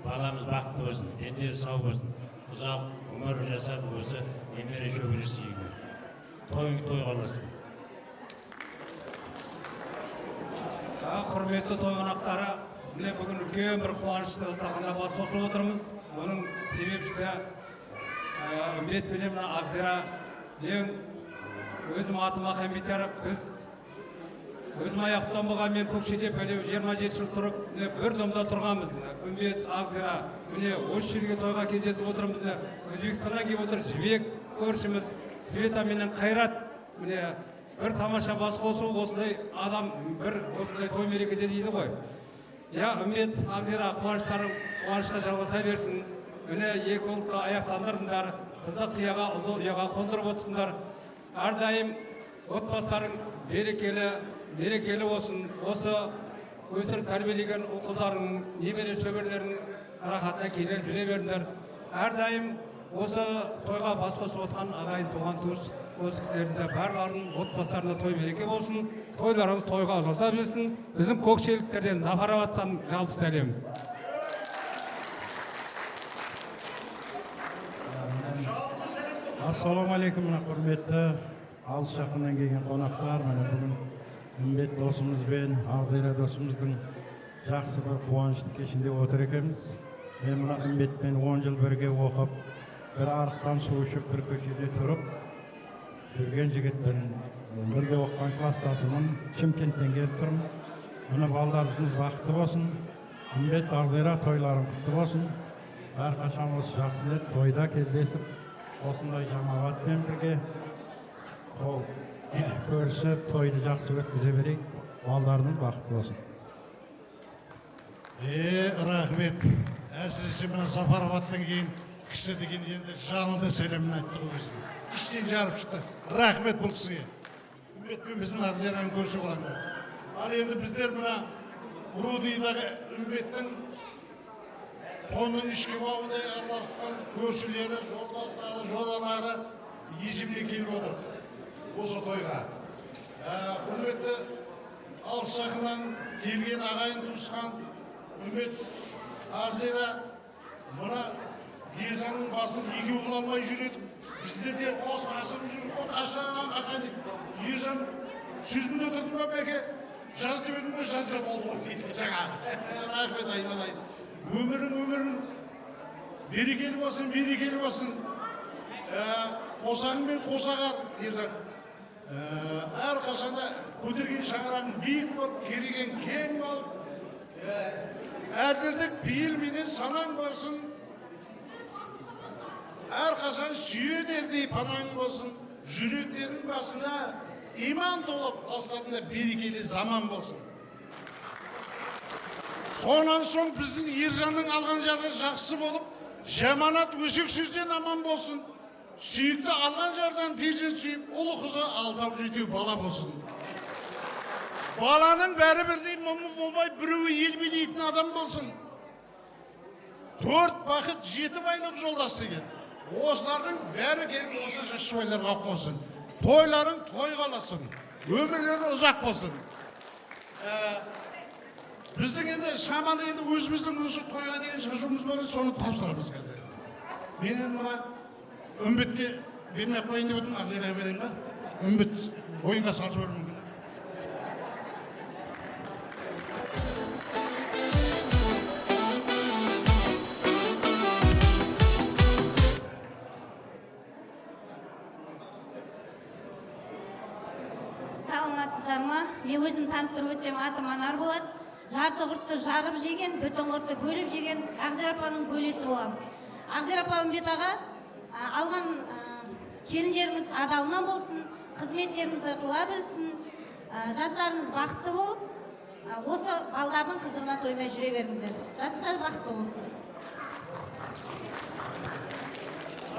баламыз бақытты болсын, дендері сау болсын, ұзақ өмір жасап осы немере шөбересі үйге. Той қаласын. Құрметті той қонақтары, міне бүгін үлкен бір қуанышты дастарханда бас қосып отырмыз. Оның себепшісі үмбет пен мына Ақзира. Мен өзім атым Ахметяров, біз өзім аяқтан болған, мен Көкшеде 27 жыл тұрып, бір домда тұрғанбыз. Үмбет Ақзира, міне осы жерге тойға кездесіп отырмыз. Өзбекстаннан келіп отыр, Жібек көршіміз, Света менен Қайрат. Міне бір тамаша бас қосу, осындай адам бір осындай той мерекеде дейді ғой. Үмбет Ақзира қуанышқа жалғаса берсін. Міне екі ұлтты аяқтандырдыңдар, қызды қияға, ұлды ұяға қондырып отырсыңдар. Әрдайым отбасыларың берекелі болсын. Осы өсіріп тәрбиелеген ұл-қыздарың, немере шөберелерің рахатына келіп жүре беріңдер. Әрдайым осы тойға бас қосып отқан ағайын туған туыс, осы кісілердің барларының отбасыларына той мереке болсын. Тойларыңыз тойға жаса берсін. Біздің көкшеліктерден Зафароваттан жалпы сәлем. Ассалаумағалейкум, құрметті алыс жақыннан келген қонақтар. Бүгін үмбет досымыз бен Ақзира досымыздың жақсы бір қуанышты кешінде отыр екенбіз. Мен мына үмбетпен 10 жыл бірге оқып, бір арықтан су ішіп, бір көшеде тұрып, жүрген жігіттің бірге оқыған класстасымын, Шымкенттен келіп тұрмын. Мына балдарымыз бақытты болсын. Үмбет Ақзира тойларың құтты болсын. Әрқашан осы жақсылар тойда кездесіп, осындай жамағатпен бірге қол көрісіп, тойды жақсы өткізе берейік. Балдарыңыз бақытты болсын. Рахмет. Әсіресе мына Зафароваттан кейін кісі деген енді жалынды сәлемін айтты ғой бізге. Іштен жарып шықты. Рахмет бұл кісіге. Үмбетпен біздің Ақзираның көрші болаңдар. Ал енді біздер мына Рудыйдағы үмбеттің тонның ішкі бауындай араласқан көршілері, жолдастары, жоралары есіміне келіп отыр осы тойға. Үмбетті алыс жақыннан келген ағайын туысқан үмбет Ақзира мына ержанның басын екеу қыла алмай жүреді. Біздер де қос асып жүріп, қашан ержан сөзімді өтірдім ба бәке? Жаз деп едім ғой, жаз деп болды ғой дейді жаңағы. Рахмет айналайын. Өмірің берекелі болсын, берекелі болсын. Қосағыңмен қосағар ержан. Әр қашанда көтерген шаңырағың биік болып, кереген кең болып, әрбірлік пейілменен санаң болсын. Әр қашан сүйедердей панаң болсын. Жүректердің басына иман толып, астарында берекелі заман болсын. Сонан соң біздің ержанның алған жары жақсы болып, жаманат өсек сөзден аман болсын. Сүйікті алған жардан перзент сүйіп, ұлы қызы алдау жетеу бала болсын. Баланың бәрі бірдей мұңы болмай, біреуі ел билейтін адам болсын. 4 бақыт 7 байлық жолдас деген. Осылардың бәрі келіп осы жас байларға қосын. Тойларың той қаласын, өмірлері ұзақ болсын. Біздің енді шамалы енді өзіміздің осы тойға деген шашуымыз бар, соны тапсырамыз қазір. Мен енді мына үмбетке бермей қойын деп өтім, Ақзираға берейін ба? Үмбет ойынға салып жіберу мүмкін. Саламатсыздар ма? Мен өзім таныстырып өтсем, атым Анар болады. Жарты құртты жарып жеген, бүтін құртты бөліп жеген Ақзира апаның бөлесі болам. Ақзира апа үмбет аға, алған келіндеріңіз адалынан болсын, қызметтеріңізді қыла білсін, жастарыңыз бақытты болып, осы балдардың қызығына тоймай жүре беріңіздер. Жастар бақытты болсын.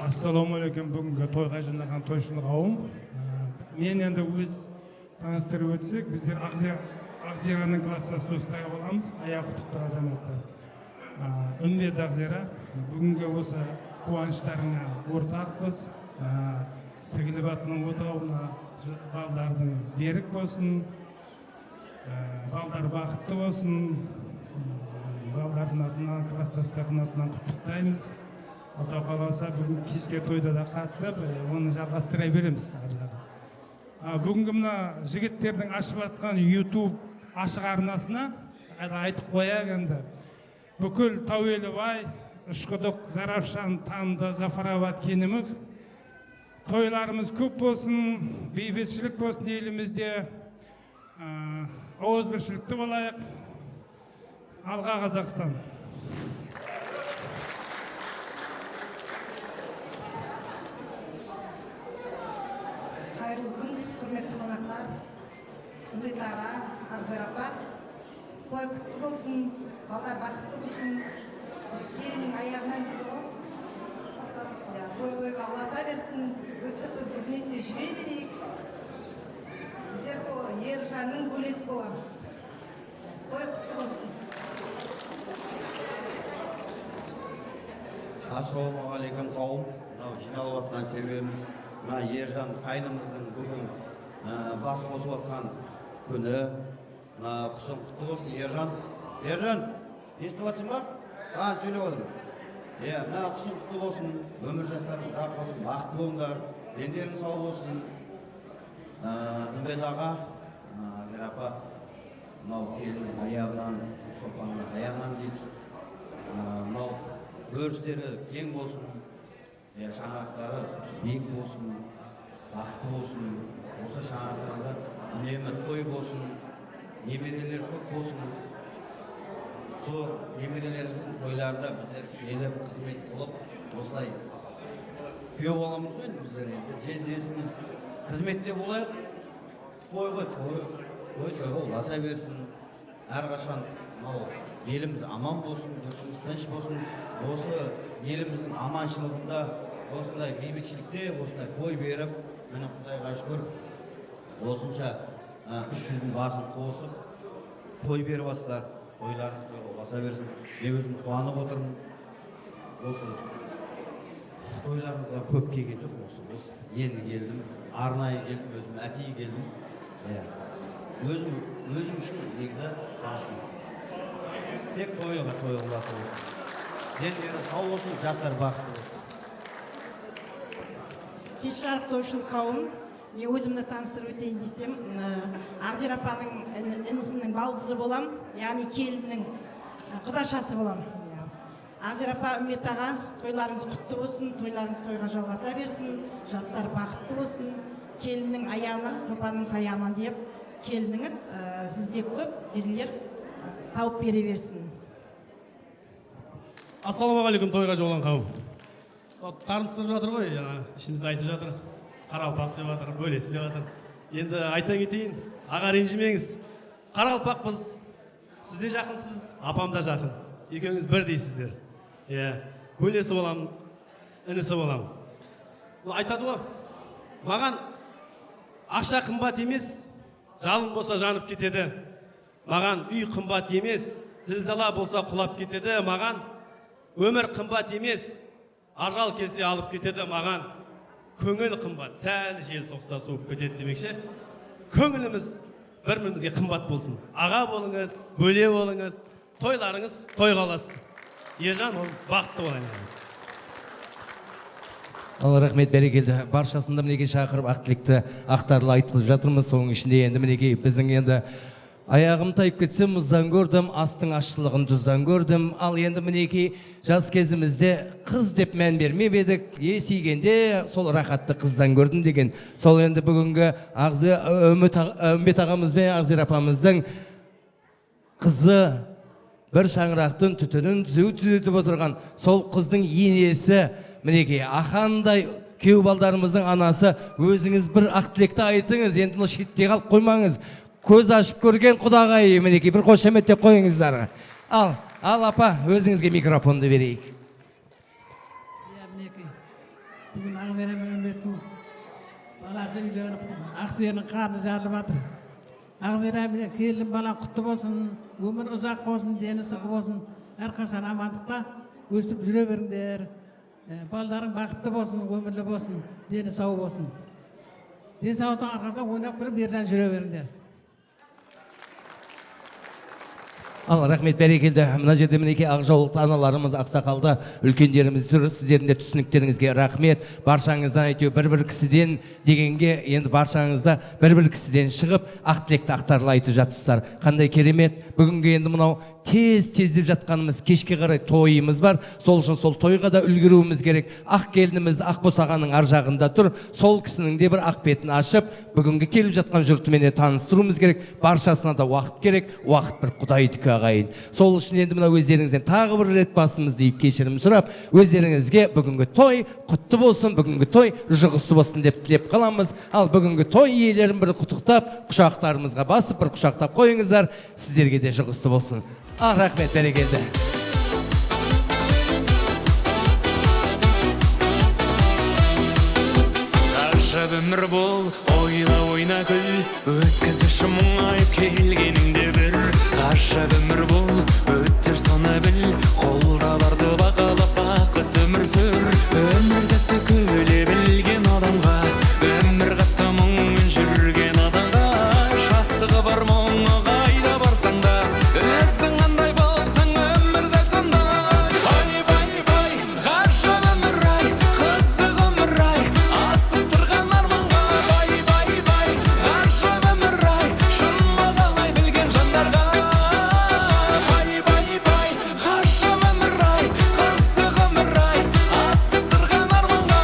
Ассалаумағалейкум, бүгінгі тойға жиналған тойшыл қауым. Мен енді өз таныстырып өтсек, біздер Ақзираның классас достары боламыз, аяқ құттықты азаматтар. Үмбет Ақзира, бүгінгі осы қуаныштарына ортақпыз. Тігіліп атының отауына балдардың берік болсын, балдар бақытты болсын, балдардың атынан, кластастардың атынан құттықтаймыз. Құдай қаласа бүгін кешке тойда да қатысып, оны жалғастыра береміз. Бүгінгі мына жігіттердің ашып атқан YouTube ашық арнасына айтып қояқ енді. Бүкіл Тауелібай, Үшқұдық, Заравшан, Тамды, Зафарабад, Кенімік тойларымыз көп болсын, бейбітшілік болсын елімізде, ауызбіршілікті болайық. Алға Қазақстан! Қайырлы күн, құрметті қонақтар, үмбет аға, Ақзира апа, той құтты болсын, балдар бақытты болсын. Біз келіннің аяғынан келді ғой. Той-тойға аласа берсін, өстіп біз қызметте жүре берейік. Біздер сол ержанның бөлесі боламыз. Той құтты болсын. Ассалаумағалейкум қауым. Жиналып жатқан себебіміз мына ержан қайнымыздың бүгін бас қосып жатқан күні. Құсың құтты болсын, ержан. Ержан, естіп жатсың ба? Саған сөйлеп отырмын. Мына құсың құтты болсын, өмір жастарың ұзақ болсын, бақытты болыңдар, дендерің сау болсын. Үмбет аға, Ақзира апа, мынау келіннің аяғынан, шопанның аяғынан дейді. Мынау өрістері кең болсын, шаңырақтары биік болсын, бақытты болсын. Осы шаңырақтарда үнемі той болсын, немерелер көп болсын. Сол немерелеріміздің тойларында біздер келіп, қызмет қылып, осылай күйеу боламыз ғой біздер енді. Жездесіміз қызметте болайық, тойға ұласа берсін. Әрқашан еліміз аман болсын, жұртымыз тыныш болсын. Осы еліміздің аманшылығында, осындай бейбітшілікте, осындай той беріп, міне Құдайға шүкір, осынша 300-дің басын қосып, той беріп бастар. Тойларыңыз тойға баса берсін. Мен өзім қуанып отырмын. Осы тойларыңызға көп келген жоқ, осы енді келдім, арнайы келдім, өзім әтейі келдім. Өзім үшін негізі қуаныштымын. Тек тойға баса берсін. Дендері сау болсын, жастар бақытты болсын. Кеш жарық тойшыл қауым, мен өзімді таныстырып өтейін десем, Ақзира апаның інісінің балдызы болам, яғни келіннің құдашасы болам. Ақзира апа, Үмбет аға, тойларыңыз құтты болсын, тойларыңыз тойға жалғаса берсін, жастар бақытты болсын, келіннің аяғынан, жопаның таяғынан деп, келініңіз сізде көп белгілер тауып бере берсін. Ассалаумағалейкум, тойға жолған қауым. Таныстырып жатыр ғой, ішімізді айтып жатыр. Қарақалпақ деп жатыр, бөлесі деп жатыр. Енді айта кетейін, аға ренжімеңіз. Қарақалпақпыз, сіз де жақынсыз, апам да жақын. Екеуіңіз бір дейсіздер. Бөлесі болам, інісі болам. Айтады ғой, маған ақша қымбат емес, жалын болса жанып кетеді. Маған үй қымбат емес, зілзала болса құлап кетеді. Маған өмір қымбат емес, ажал келсе алып кетеді. Маған көңіл қымбат, сәл жел соқса суып кетеді демекші. Көңіліміз бір-бірімізге қымбат болсын. Аға болыңыз, бөле болыңыз, тойларыңыз тойға оласын. Ержан ол бақытты болайын. Алла рахмет, бәрекелді. Баршасында мінеге шақырып ақ тілекті ақтарлы айтқызып жатырмыз. Соның ішінде енді мінеге біздің енді аяғым тайып кетсе мұздан көрдім, астың ашшылығын тұздан көрдім. Ал енді мінеке жас кезімізде қыз деп мән бермеп едік, есейгенде сол рахатты қыздан көрдім деген. Сол енді бүгінгі Үмбет ағамыз бен Ақзира апамыздың қызы бір шаңырақтың түтінін түзетіп отырған сол қыздың енесі, мінеке ақандай кеу балдарымыздың анасы. Өзіңіз бір ақ тілекті айтыңыз, енді мұны шетте қалып қоймаңыз. Көз ашып көрген құдағай, мінеке бір қошеметтеп қойыңыздар. Ал апа, өзіңізге микрофонды берейік. Бүгін Ақзира мен Үмбеттің баласы үйленіп, Ақтерінің қарны жарылып жатыр. Ақзира мен келін бала құтты болсын, өмір ұзақ болсын, дені сау болсын, әрқашан амандықта өстіп жүре беріңдер. Балдарың бақытты болсын, өмірлі болсын, дені сау болсын. Денсаулықтың арқасында ойнап күліп ержан жүре беріңдер. Ал рахмет, бәрекелді. Мына жерде мінеке ақжаулықты аналарымыз, ақсақалды үлкендеріміз тұр. Сіздердің де түсініктеріңізге рахмет. Баршаңыздан әйтеу бір кісіден дегенге, енді баршаңызда бір кісіден шығып, ақ тілекті ақтарлы айтып жатсыздар. Қандай керемет. Бүгінгі енді мынау тез-тездеп жатқанымыз кешке қарай тойымыз бар. Сол үшін сол тойға да үлгеруіміз керек. Ақ келініміз ақ босағаның ар жағында тұр. Сол кісінің де бір ақ бетін ашып, бүгінгі келіп жатқан жұртымен таныстыруымыз керек. Баршасына да уақыт керек. Уақыт бір Құдайдікі ағайын. Сол үшін енді мына өздеріңізден тағы бір рет басымызды иіп кешірім сұрап, өздеріңізге бүгінгі той құтты болсын, бүгінгі той жұғысты болсын деп тілеп қаламыз. Ал бүгінгі той иелерін бір құттықтап, құшақтарымызға басып бір құшақтап қойыңыздар. Сіздерге де жұғысты болсын. Рахмет, бәрекелді. Ғажап өмір бол, ойна күл, өткізуші мұңайып келгеніңде бір. Ғажап өмір бол, өттер соны біл, қолдаларды бағалап бақыт өмір сүр. Өмірді түкіле білген адамға, өмір қатты мұңмен жүрген адамға, шаттығы бар мұңы қайда барсаң да, өзің қандай болсаң өмірді сондай. Бай, ғажап өмір ай, қызық өмір ай, асып тұрған арманға. Бай, ғажап өмір ай, шын бағалай білген жандарға. Бай, ғажап өмір ай, қызық өмір ай, асып тұрған арманға.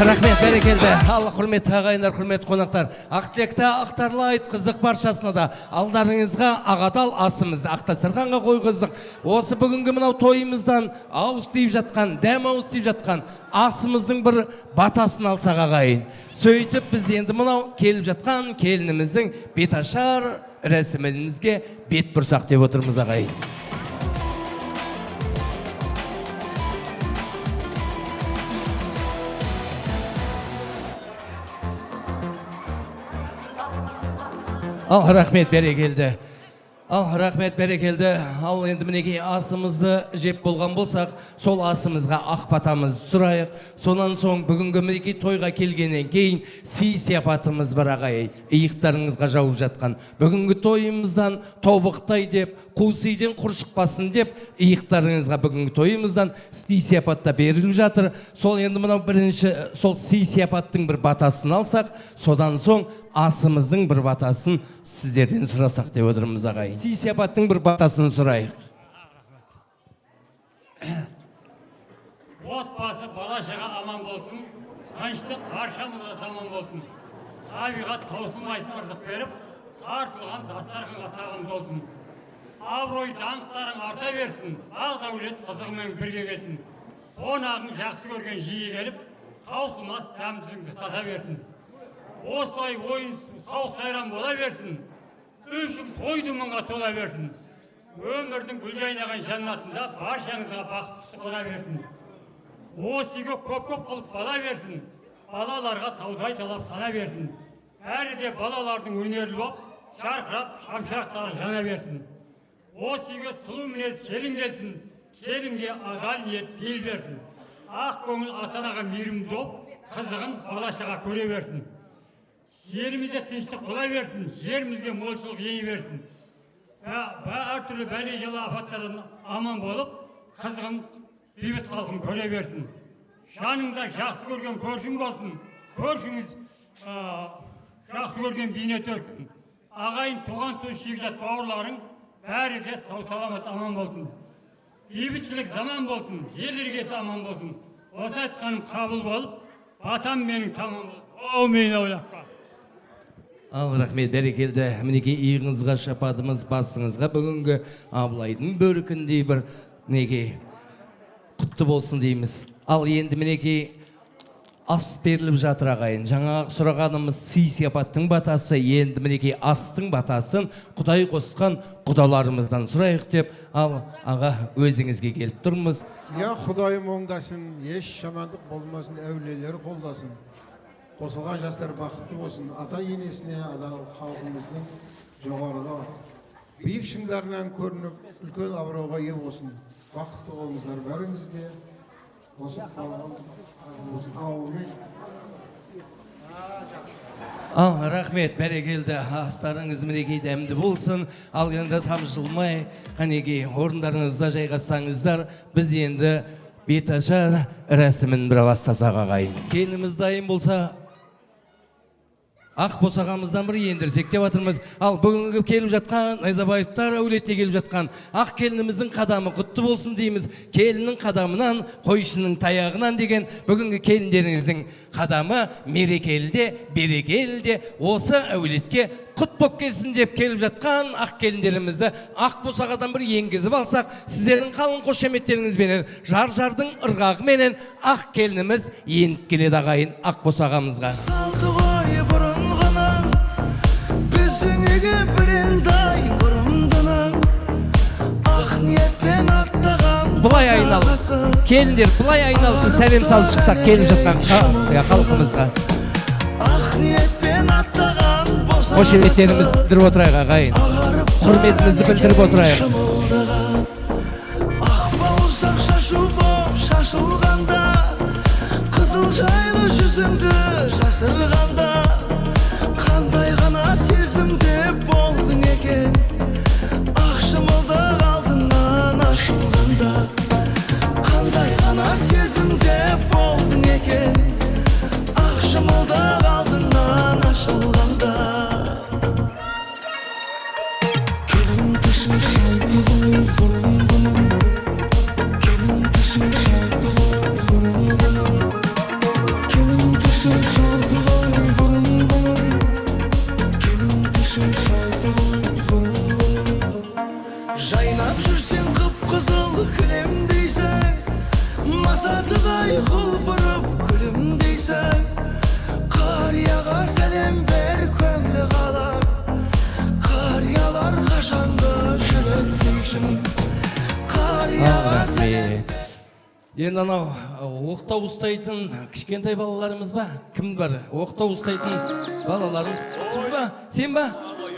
Рахмет, бәрекелді. Ал құрметті ағайындар, құрметті қонақтар, ақ тілекті ақтарлы айтқыздық баршасына да. Алдарыңызға ағадал асымызды ақтасырғанға қойғыздық. Осы бүгінгі мынау тойымыздан ауыз тиіп жатқан, дәм ауыз тиіп жатқан асымыздың бір батасын алсақ ағайын. Сөйтіп біз енді мынау келіп жатқан келініміздің беташар рәсімімізге бет бұрсақ деп отырмыз ағайын. Ал рахмет берекелді. Ал рахмет берекелді. Ал енді мінекей асымызды жеп болған болсақ, сол асымызға ақ батамыз сұрайық. Сонан соң бүгінгі мінекей тойға келгеннен кейін сый сияпатымыз бар ағай. Иықтарыңызға жауып жатқан. Бүгінгі тойымыздан тобықтай деп, қусыйден құр шықпасын деп, иықтарыңызға бүгінгі тойымыздан сый сияпатта беріліп жатыр. Сол енді мынау бірінші сол сый сияпаттың бір батасын алсақ, содан соң асымыздың бір батасын сіздерден сұрасақ деп отырмыз ағай. Сый сияпаттың бір батасын сұрайық. Отбасы бала-шаға аман болсын, тыныштық баршамызға заман болсын. Табиғат таусылмайтын ырзық беріп, артылған дастарханға тағам толсын. Абырой даңқтарың арта берсін, ақ дәулет қызығымен бірге келсін. Қонағың жақсы көрген жиі келіп, таусылмас дәмдісіңді тата берсін. Осылай ойын сауық сайран бола берсін, үшің тойды мұңға тола берсін. Өмірдің гүл жайнаған жаннатында баршаңызға бақыттысы қона берсін. Осы үйге көп-көп қылып бала берсін, балаларға таудай талап сана берсін. Әрі де балалардың өнерлі боп, жарқырап, шамшырақтары жана берсін. Осы үйге сұлу мінез келін келсін, келінге адал ниет бел берсін. Ақ көңіл ата-анаға мейірімді боп, қызығын бала-шаға көре берсін. Жерімізде тыныштық бола берсін, жерімізге молшылық ени берсін. Әртүрлі бәле жала апаттардан аман болып, қызығын бейбіт халқын көре берсін. Жаныңда жақсы көрген көршің болсын, көршіңіз жақсы көрген бейне төркін. Ағайын, туған туыс, шекжат бауырларың бәрі де сау саламат аман болсын. Бейбітшілік заман болсын, ел іргесі аман болсын. Осы айтқаным қабыл болып, батам менің тамам болсын. О, мені ойлаққа. Ал рахмет берекелді. Мінекей иығыңызға шападымыз, басыңызға бүгінгі Абылайдың бөркіндей бір мінекей құтты болсын дейміз. Ал енді мінекей ас беріліп жатыр ағайын. Жаңа сұрағанымыз сый сияпаттың батасы, енді мінекей астың батасын Құдай қосқан құдаларымыздан сұрайық деп, ал аға өзіңізге келіп тұрмыз. Құдайым оңдасын, еш жамандық болмасын, әулиелер қолдасын. Қосылған жастар бақытты болсын, ата енесіне, адал халқымыздың жоғарғы биік шыңдарынан көрініп, үлкен абыройға ие болсын. Бақытты болыңыздар бәріңізде. Осы ауылмен. Ал рахмет бәрекелді. Астарыңыз мінекей дәмді болсын. Ал енді тамшылмай, қанекей орындарыңызда жайғасаңыздар, біз енді беташар рәсімін бір бастасақ ағайын. Келініміз дайын болса, ақ босағамыздан бір ендірсек деп жатырмыз. Ал бүгінгі келіп жатқан Найзабаевтар әулетіне келіп жатқан ақ келініміздің қадамы құтты болсын дейміз. Келіннің қадамынан, қойшының таяғынан деген бүгінгі келіндеріңіздің қадамы мерекелде, берекелде осы әулетке құт боп келсін деп келіп жатқан ақ келіндерімізді ақ босағадан бір енгізіп алсақ, сіздердің қалың қошеметтеріңізбенен, жар-жардың ырғағыменен ақ келініміз еніп келеді ағайын ақ босағамызға. Бұлай айналып, келіндер бұлай айналып сәлем салып шықсақ келіп жатқан халқымызға. Қошеметтерімізді білдіріп отырайық ағайын, құрметімізді білдіріп отырайық. Ақ бауырсақ шашу боп шашылғанда, қызыл жайлы жүзімді жасырғанда, қандай ғана сезімде болдың екен, ақ шымылдық алдынан ашылғанда, қандай ғана сезімде болдың екен, ақ шымылдық алдынан ашылғанда. Келін түсін шалды ғой бұрын-бұрын, келін түсін шалды ғой бұрын-бұрын, келін түсін шалды ғой бұрын-бұрын, келін түсін шалды ғой бұрын-бұрын. Жайнап жүрсең қып-қызыл кілемдейсің, масатыдай құлпырып күлімдейсің, қарияға сәлем бер көңілі қалар, қариялар қашанғы жүреді дейсің, қарияға сәлем. Енді анау оқтау ұстайтын кішкентай балаларымыз ба? Кім бар? Оқтау ұстайтын балаларымыз. Сіз ба? Сен ба?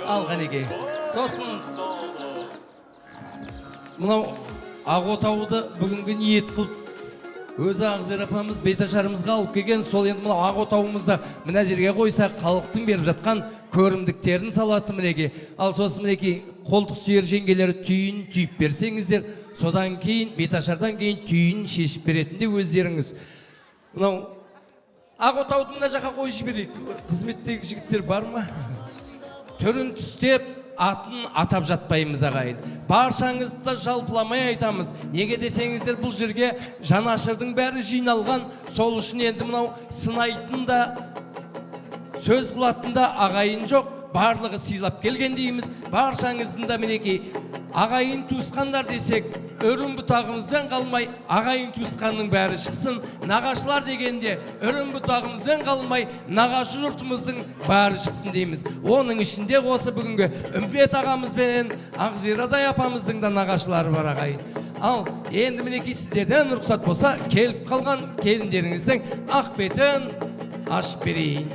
ал қанекей. Сосын мынау Ағотауды бүгінгі ниет қылып өзі Ақзира апамыз беташарымызға алып келген. Сол енді мынау Ағотауымызды мына жерге қойсақ халықтың беріп жатқан көрімдіктерін салаты мінеке. Ал сосын мінеке қолтық сүйер жеңгелері түйін түйіп берсеңіздер, содан кейін беташардан кейін түйін шешіп беретінде өздеріңіз. Мынау Ағотауды мына жаққа қойып жіберейік. Қызметтегі жігіттер бар ма? Түрін түстеп атын атап жатпаймыз ағайын. Баршаңызды жалпыламай айтамыз. Неге десеңіздер, бұл жерге жанашырдың бәрі жиналған. Сол үшін енді мынау сынайтын да сөз қылатын да ағайын жоқ. Барлығы сыйлап келген дейміз. Баршаңыздың да мінекей ағайын туысқандар десек, өрім бұтағымызбен қалмай ағайын туысқанның бәрі шықсын. Нағашылар дегенде өрім бұтағымызбен қалмай нағашы жұртымыздың бәрі шықсын дейміз. Оның ішінде осы бүгінгі Үмбет ағамыз бен Ақзирадай апамыздың да нағашылары бар ағайын. Ал енді мінекей сіздерден рұқсат болса, келіп қалған келіндеріңіздің ақ бетін ашып берейін.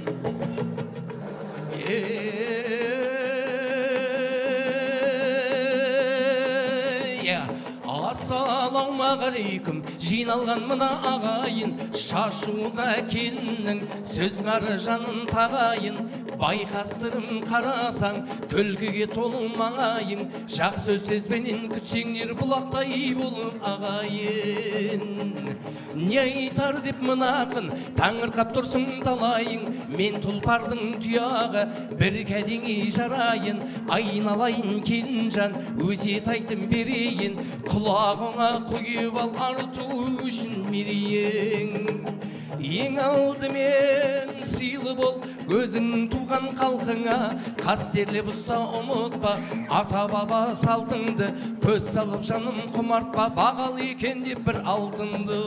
Ассалаумағалейкум, жиналған мына ағайын, шашуына келіннің сөз маржанын тағайын. Байқастырым қарасаң, күлкіге толы маңайың, жақсы сөзбенен күтсеңдер бұлақтай болып ағайын. Не айтар деп мына ақын, таңырқап тұрсың талайың, мен тұлпардың тұяғы, бір кәдеңе жарайын. Айналайын келінжан, өсиет айтым берейін, құлағыңа құйып ал арту үшін мерейін. Ең алдымен сыйлы бол өзің туған халқыңа, қастерлеп ұста ұмытпа ата баба салтыңды, көз салып жаным құмартпа бағалы екен деп бір алтынды.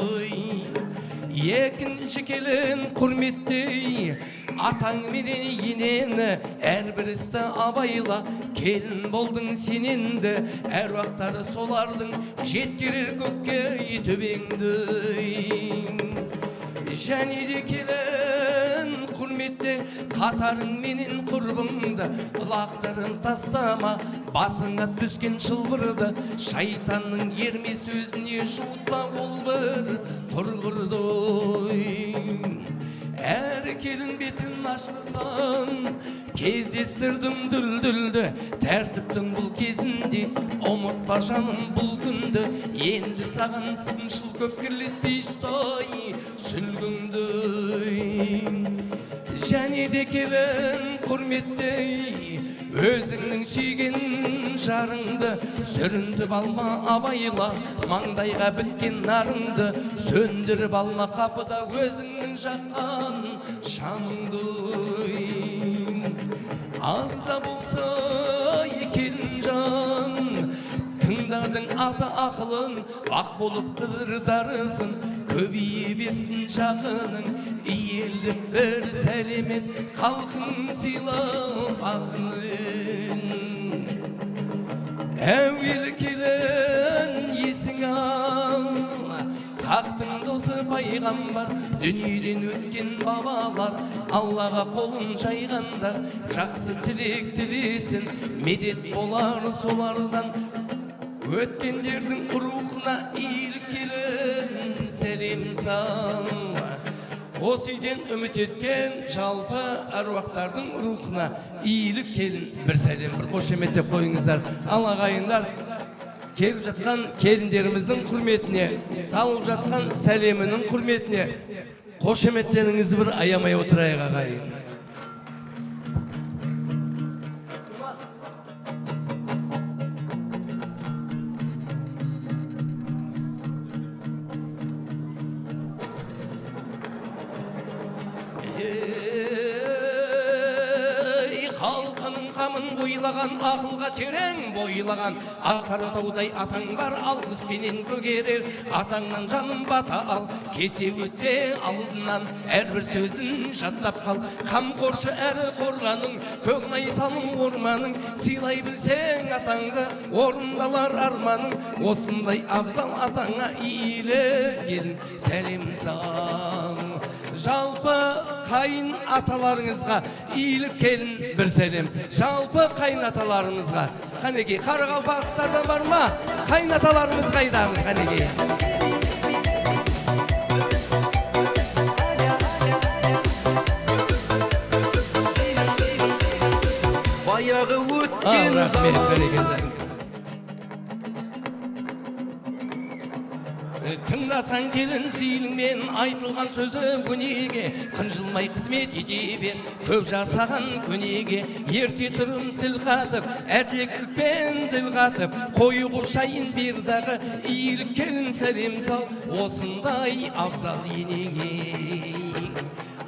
Екінші келін құрметтей атаң менен енені, әрбір істі абайла, келін болдың сененді, әруақтары солардың жеткерер көкке төбеңді. Және де келін құрметте қатарың менен құрбыңды, лақтарын тастама басыңа түскен шылбырды, шайтанның ерме сөзіне жуытпа ол бір құрғырды. Әр келін бетін ашқызған кездестірдің дүлдүлді, тәртіптің бұл кезінде ұмытпа жаным бұл күнді. Енді саған сыншыл көп кірлетпей ұстай сүлгіңді. Және де келін құрметтей өзіңнің сүйген жарыңды, сүріндіп алма абайла маңдайға біткен нарыңды, сөндіріп алма қапыда өзіңнің жаққан шамыңды. Азда болса келін жан, тыңдадың ата ақылын, ақ болып қыдырдарысын, көбейе берсін жақының, иелі бір сәлемет халқың сыйлап ақынын. Әуел келін есің ал, хақтың досы пайғамбар, дүниеден өткен бабалар, Аллаға қолын жайғандар, жақсы тілек тілесін, медет болар солардан. Өткендердің рухына иіліп келін сәлем сал. Осы үйден үміт еткен жалпы әруақтардың рухына иіліп келін бір сәлем, бір қошеметтеп қойыңыздар. Ал ағайындар, келіп жатқан келіндеріміздің құрметіне, салып жатқан сәлемінің құрметіне қошеметтеріңізді бір аямай отырайық ағайын. Халқының қамын ойлаған, ақылға терең бойлаған, Сарытаудай атаң бар, алғыспенен көгерер. Атаңнан жаным бата ал, кесе өтте алдынан, әрбір сөзін жаттап қал. Қамқоршы әрі қорғаның, көкнай салың орманың, сыйлай білсең атаңды, орындалар арманың. Осындай абзал атаңа иіліп келін сәлем сал. Жалпы қайын аталарыңызға иіліп келін бір сәлем. Жалпы қайын аталарымызға. Қанекей, Қарақалпақтардан бар ма? Қайын аталарымыз қайдамыз, қанекей. Баяғы өткен Рахмет, бәрекелді. Тыңдасаң келін сүйіліңмен айтылған сөзі өнеге, қынжылмай қызмет ете бер, көп жасаған көнеге. Ерте тұрын тіл қатып, әділеттікпен тіл қатып, қойы құшайын бердағы, иіліп келін сәлем сал, осындай абзал енеге.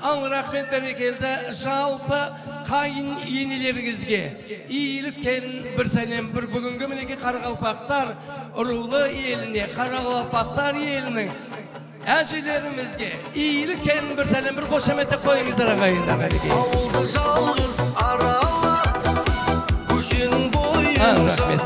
Ал рахмет бәрекелді, жалпы қайын енелеріңізге иіліп келін бір сәлем. Бір бүгінгі мінеке Қарақалпақтар ұрулы еліне, Қарақалпақтар елінің әжелерімізге иіліп келін бір сәлем. Бір қошаметті қойыңыздар ағайындар, бәрекелді. ауылды жалғыз арала, көшенің бойын Рахмет.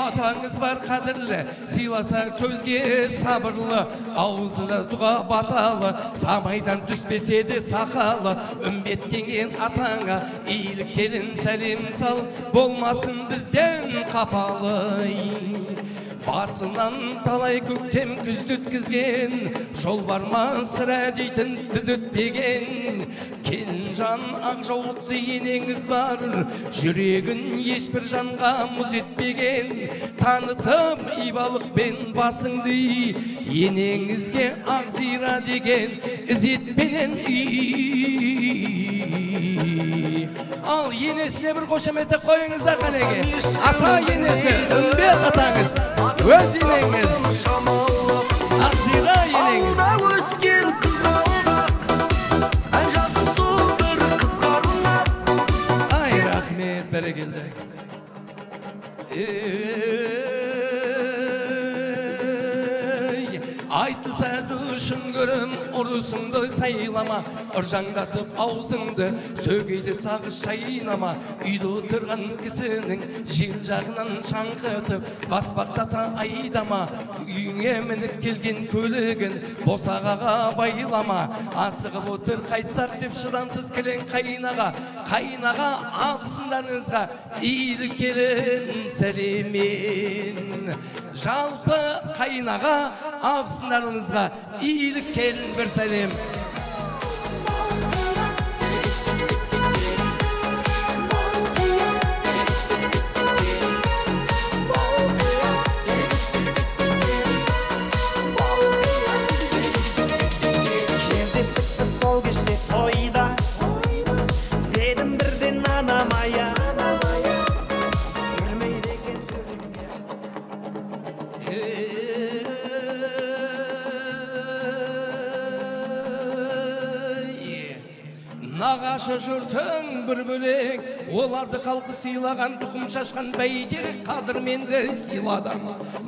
Атаңыз бар қадірлі, сыйласа көзге сабырлы, аузына дұға баталы, самайдан түспесе де сақалы. Үмбеттенген атаңа иіліп келін сәлем сал, болмасын бізден қапалы. Басынан талай көктем күзді өткізген, жол бар ма сірә дейтін біз өтпеген. Келін жан ақ жаулықты енеңіз бар, жүрегін ешбір жанға мұз етпеген. Танытып ибалықпен басыңды, енеңізге Ақзира деген ізетпенен Ал енесіне бір қошаметті қойыңыздар қанеге. Ата енесі, үмбет атаңыз, өз енеңіз, Ақзира енеңіз. Ауылда өскен қыз қалмақ, ән жазып сол бір қыз қармақ. Ай, рахмет, бәрекелді. Айтылса әзіл үшін көрім, ұрысыңды сайлама, ұржаңдатып аузыңды сөгейтіп сағыз шайнама. Үйді отырған кісінің жел жағынан шаңқытып, баспақтата айдама. Үйіңе мініп келген көлігін босағаға байлама. Асығып отыр қайтсақ деп шыдамсыз кілең қайынаға. Қайынаға абысындарыңызға иіліп келін сәлемен. Жалпы қайынаға абысындарыңызға иіліп келін бір сәлем. Кездестікті сол кеште тойда, дедім бірден анамая, жүрмейді екен жүректе. Нағашы жұртың бір бөлек, оларды халқы сыйлаған, тұқым шашқан бәйтерек қадірменді сыйладым.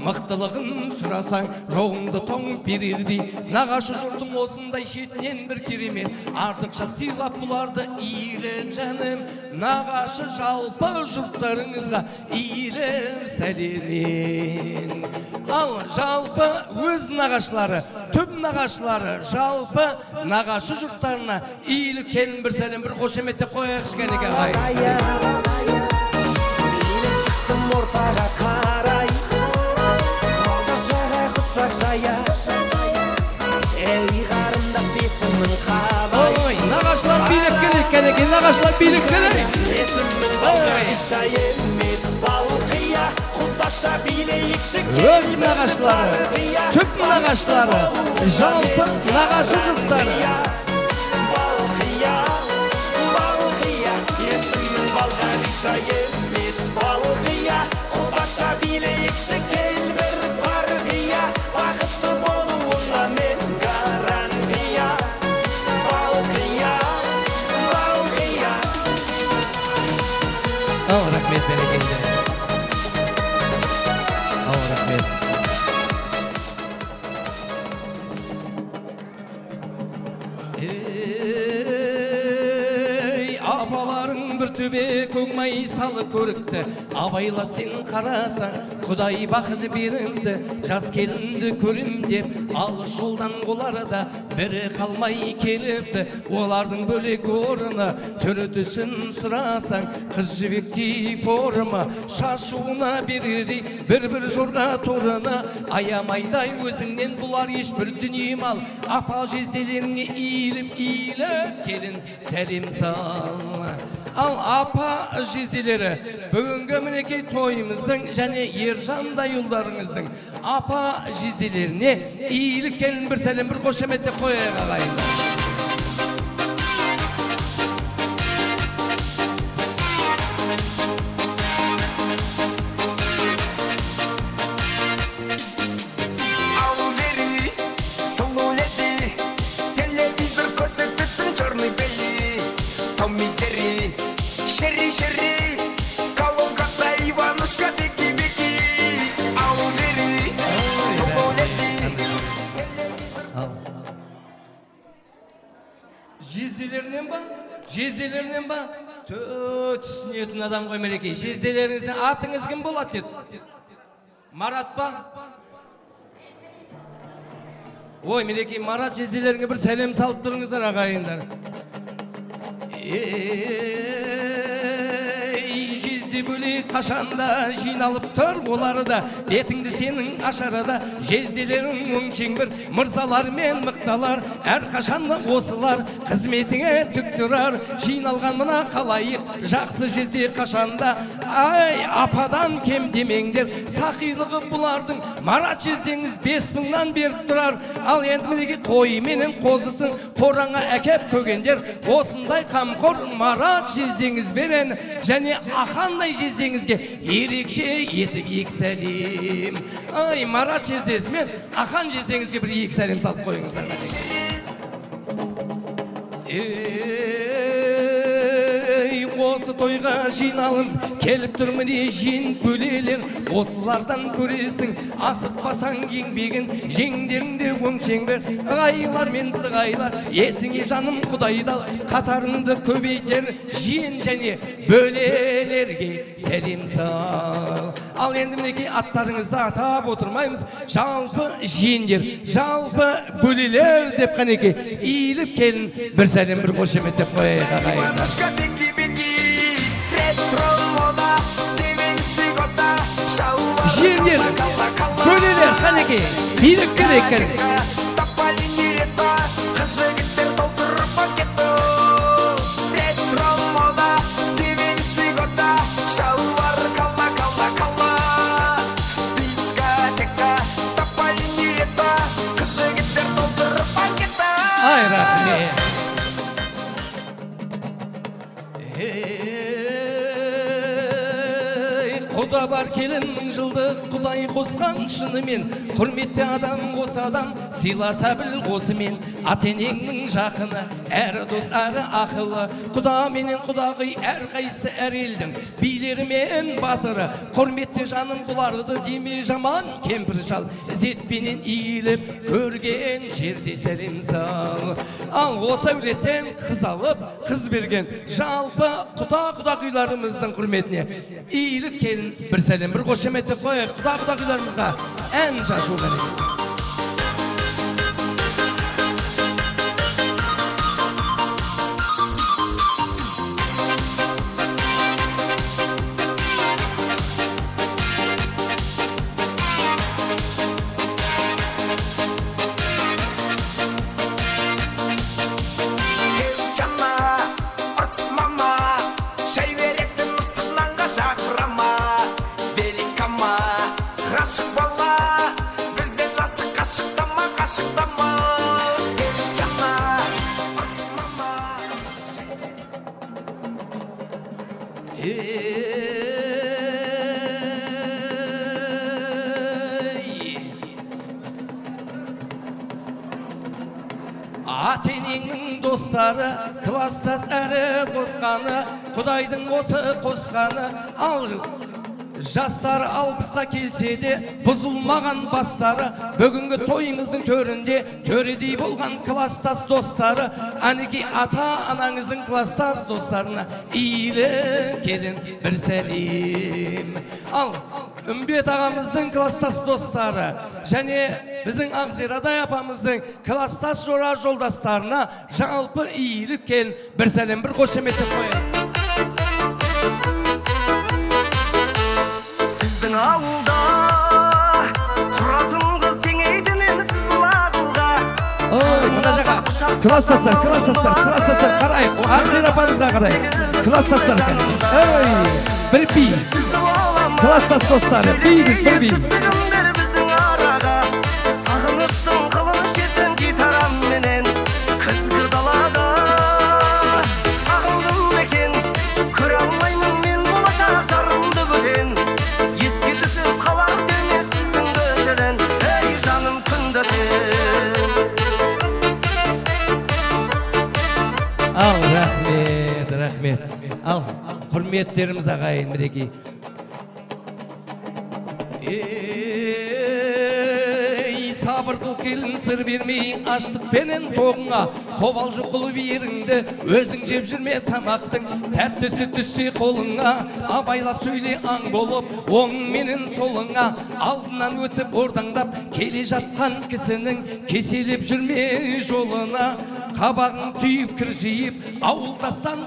Мықтылығын сұрасаң, жоғыңды тоң берердей. Нағашы жұртың осындай шетінен бір керемет, артықша сыйлап бұларды иіліп жаным. Нағашы жалпы жұрттарыңызға иіліп сәлемен. Ал жалпы өз нағашылары, түп нағашылары, жалпы нағашы жұрттарына иіліп келін бір сәлем, бір қошеметті қояқ кішкенеге ағайын. Билеп шықтым ортаға қарай, қолдашаға құшақ жая, ей қарындас есімің қалай. Ой, нағашылар билеп келек кәнеке, нағашылар билеп келек. Есімің Балқиша емес Балқия, құлдаша билейікші Өз нағашылары, түп нағашылары, жалпы нағашы жұрттары. Балқия, Балқия, есімің Балқиша емес Балқия, құлдаша билейікші кел бір Барқия, бақытты болуыңа мен гарантия. Балқия, Балқия. Ал рахмет бәрекелді. Ал рахмет. Апаларың бір төбе көңмай салы көрікті абайлап сен қарасаң құдай бақыт берімді жас келінді көрім деп алыс жолдан оларда бірі қалмай келіпті олардың бөлек орны түрі түсін сұрасаң қыз жібектей форма шашуына берердей бір жорға торыны аямайдай өзіңнен бұлар ешбір дүние мал апа жезделеріңе иіліп келін сәлем сал ал апа жезделері бүгінгі мінекей тойымыздың және ержандай ұлдарыңыздың апа жезделеріне иіліп келін бір сәлем бір қошемет деп қояйық ағайындар. Жезделерінен ба? Түсінетін адам ғой Мереке. Жезделеріңізден атыңыз кім болады деді? Марат па? Ой, Мереке, Марат жезделеріңе бір сәлем салып тұрыңыздар ағайындар. Жезде бөлек қашанда жиналып тұр олары да бетіңді сенің ашарада жезделерің өңшең бір мырзалар мен мықталар әр қашанда осылар қызметіңе түк тұрар жиналған мына қалайық жақсы жезде қашанда ай ападан кем демеңдер сақилығы бұлардың Марат жездеңіз 5000-нан беріп тұрар ал енді мінеки қой менен қозысын қораңа әкеп көгендер осындай қамқор Марат жездеңіз берен және ақандай жездеңізге ерекше етіп екі сәлем ай Марат жездесі мен ақан жездеңізге бір екі сәлем салып қойыңыздар осы тойға жиналып келіп тұр міне жиын бөлелер осылардан көресің асықпасаң еңбегін жеңдеріңде өңшең бір ағайлар мен сығайлар есіңе жаным құдайдал қатарыңды көбейтер жиын және бөлелерге сәлем сал ал енді мінекей аттарыңызды атап отырмаймыз жалпы жиендер жалпы бөлелер деп қанекей иіліп келін бір сәлем бір қошемет деп қояйық ағайындар. Жиендер, бөлелер, қанекей, билік керек керек. Ай, рахмет. Құда бар келін жылдық құдай қосқан шынымен құрметті адам осы адам сыйласа біл осымен ата-енеңнің жақыны әрі дос әрі ақылы құда менен құдағи әрқайсысы әр елдің билері мен батыры құрметті жаным бұларды деме жаман кемпір шал ізетпенен иіліп көрген жерде сәлем сал ал осы әулеттен қыз алып қыз берген жалпы құдағиларымыздың құрметіне иіліп келін бір сәлем бір қошемет деп қояйық құдағиларымызға ән шашу керек. Ата-енеңнің достары класстас әрі босқаны құдайдың осы қосқаны ал Жастар 60-қа келсе де бұзылмаған бастары, бүгінгі тойымыздың төрінде төредей болған класстас достары, анеки ата-анаңыздың класстас достарына иілі келін бір сәлем. Ал Үмбет ағамыздың класстас достары және біздің Ақзирадай апамыздың класстас жора жолдастарына жалпы иіліп келін бір сәлем, бір қошеметтеп қояйық. Біздің ауылда тұратын қыз теңейтінен сызылағылға. Мына жақа класстастар қарайық, Ақзира апаңызға қарайық. Класстастар бір би, класстас достары, бір би. Біздің араға сағыныштың қылын шеттен гитарам менен күзгі далада сағындым екен, көре алмаймын мен болашақ жарымды бөтен. Еске түсіп қалар деме сіздің көшеден, ей жаным күнді өтен. Ал рахмет. Ал құрметтеріміз ағайын мінекей. Сабыр қыл келін сыр бермей аштықпенен тоғыңа, қобалжы қылып еріңді өзің жеп жүрме тамақтың, тәттісі түссе қолыңа, абайлап сөйле аң болып оң менен солыңа. Алдынан өтіп ордаңдап келе жатқан кісінің кеселеп жүрме жолына. Қабағың түйіп кір жиып ауылдастан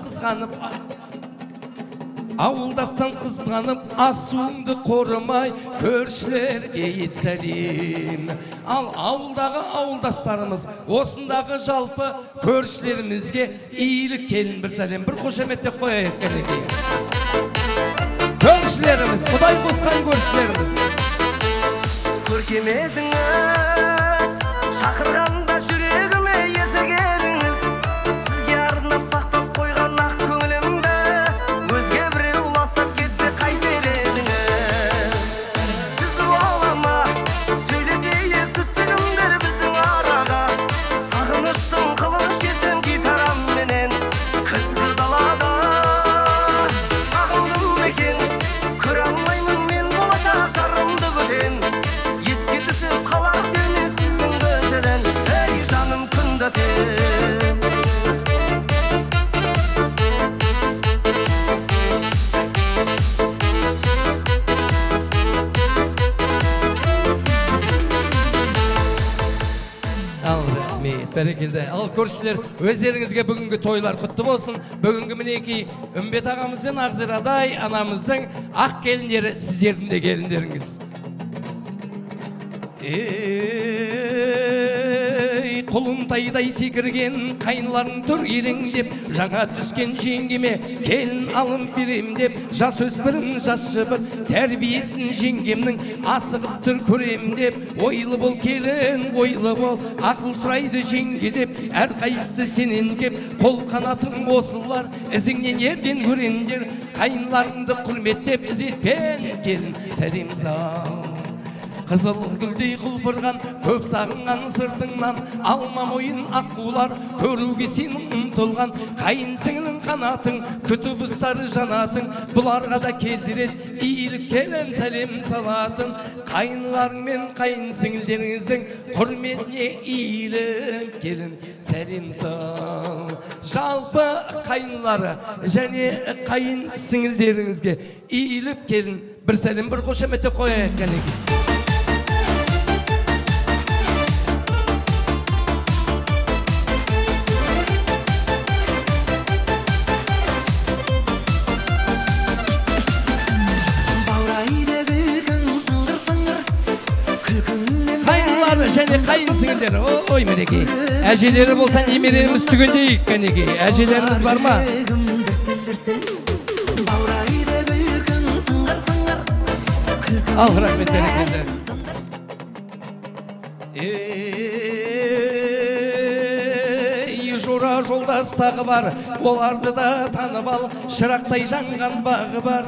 қызғанып асуыңды қорымай көршілерге ет сәлем. Ал ауылдағы ауылдастарымыз осындағы жалпы көршілерімізге иіліп келін бір сәлем, бір қошеметтеп қояйық кәнекей. Көршілеріміз, Құдай қосқан көршілеріміз. Көркем едіңіз, шақырғанда жүрегіме ерте келіңіз. Сізге арнап сақтап қойған ақ көңілімді өзге біреу ластап кетсе қайтер едіңіз. Сізді олама сөйлесейе күстігімдер біздің араға, сағыныштың қылын шеттен гитарам менен күзгі далада сағындым екен, көре алмаймын мен болашақ жарымды бөтен. Еске түсіп қалар деме сіздің көшеден, ей жаным күнді өтен. Ал рахмет, бәрекелді. Ал көршілер, өздеріңізге бүгінгі тойлар құтты болсын. Бүгінгі мінекей Үмбет ағамыз бен Ақзирадай анамыздың ақ келіндері, сіздердің де келіндеріңіз. Құлынтайдай секірген қайныларын тұр елеңдеп, жаңа түскен жеңгеме келін алым берем деп, жас өспірім жас жыбыр тәрбиесін жеңгемнің асығып тұр көрем деп. Ойлы бол келін, ойлы бол, ақыл сұрайды жеңге деп, әрқайсысы сенен кеп, қол қанатың осылар, ізіңнен ерден көрендер, қайныларыңды құрметтеп ізетпен келін сәлем сал. Қызыл гүлдей құлпырған көп сағынған сыртыңнан, алма мойын аққулар көруге сен ұмтылған, қайын сіңілің қанатың, күтіп ұстары жанатың, бұларға да келдірет иіліп келін сәлем салатын. Қайынларың мен қайын сіңілдеріңіздің құрметіне иіліп келін сәлем сал. Жалпы қайынлары және қайын сіңілдеріңізге иіліп келін бір сәлем, бір қошеметтеп қояйық кәнекей. Және қайын сіңілдері, ой мінекей, әжелері болса немерелеріміз түгелдейік кәнекей, әжелеріміз бар ма? Ал рахмет бәрекелді. Жора жолдастағы бар, оларды да танып ал, шырақтай жанған бағы бар.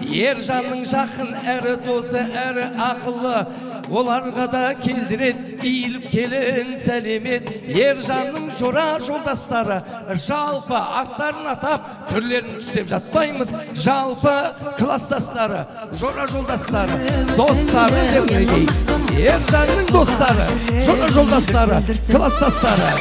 Ержанның жақын әрі досы, әрі ақылы, оларға да келдірет, иіліп келін сәлемет. Ержанның жора жолдастары, жалпы аттарын атап, түрлерін түстеп жатпаймыз. Жалпы класстастары, жора жолдастары, достары демегей. Ержанның достары, жора жолдастары, класстастары.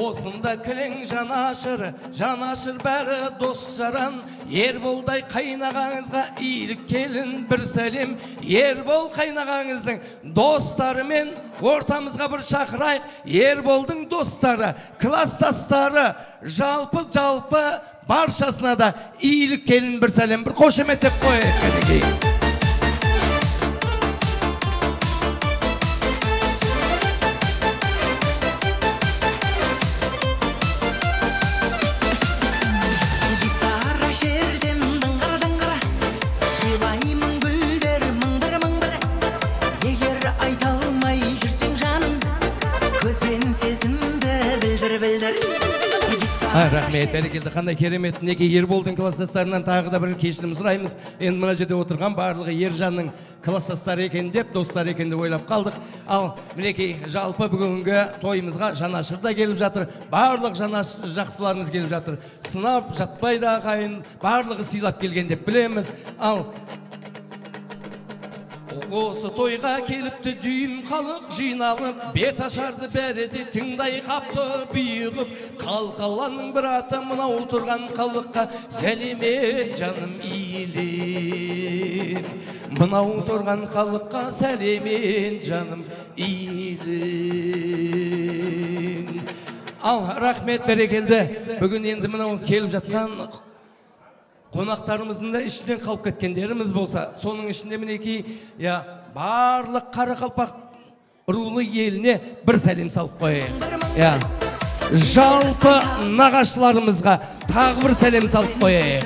Осында кілең жанашыр бәрі дос жаран. Ерболдай қайнағаңызға иіліп келін бір сәлем. Ербол қайнағаңыздың достарымен ортамызға бір шақырайық. Ерболдың достары, класстастары, жалпы баршасына да иіліп келін бір сәлем. Бір қошеметтеп қойайық кәдекей. Рахмет, бәрекелді, қандай керемет. Неге Ерболдың класстастарынан тағы да бір кешірім сұраймыз. Енді мына жерде отырған барлығы Ержанның класстастары екен деп, достары екен деп ойлап қалдық. Ал мінекей жалпы бүгінгі тойымызға жанашыр да келіп жатыр. Барлық жақсыларымыз келіп жатыр. Сынап жатпайды ағайын, барлығы сыйлап келген деп білеміз. Ал осы тойға келіпті дүйім халық жиналып, бет ашарды бәрі де тыңдай қапты бұйығып. Қалқаланың бір аты мынау тұрған халыққа сәлемет жаным иіліп. Мынау тұрған халыққа сәлемет жаным иіліп. Ал рахмет, бәрекелді. Бүгін енді мынау келіп жатқан қонақтарымыздың да ішінен қалып кеткендеріміз болса, соның ішінде мінекей барлық Қарақалпақ рулы еліне бір сәлем салып қойайық. Жалпы нағашыларымызға тағы бір сәлем салып қойайық.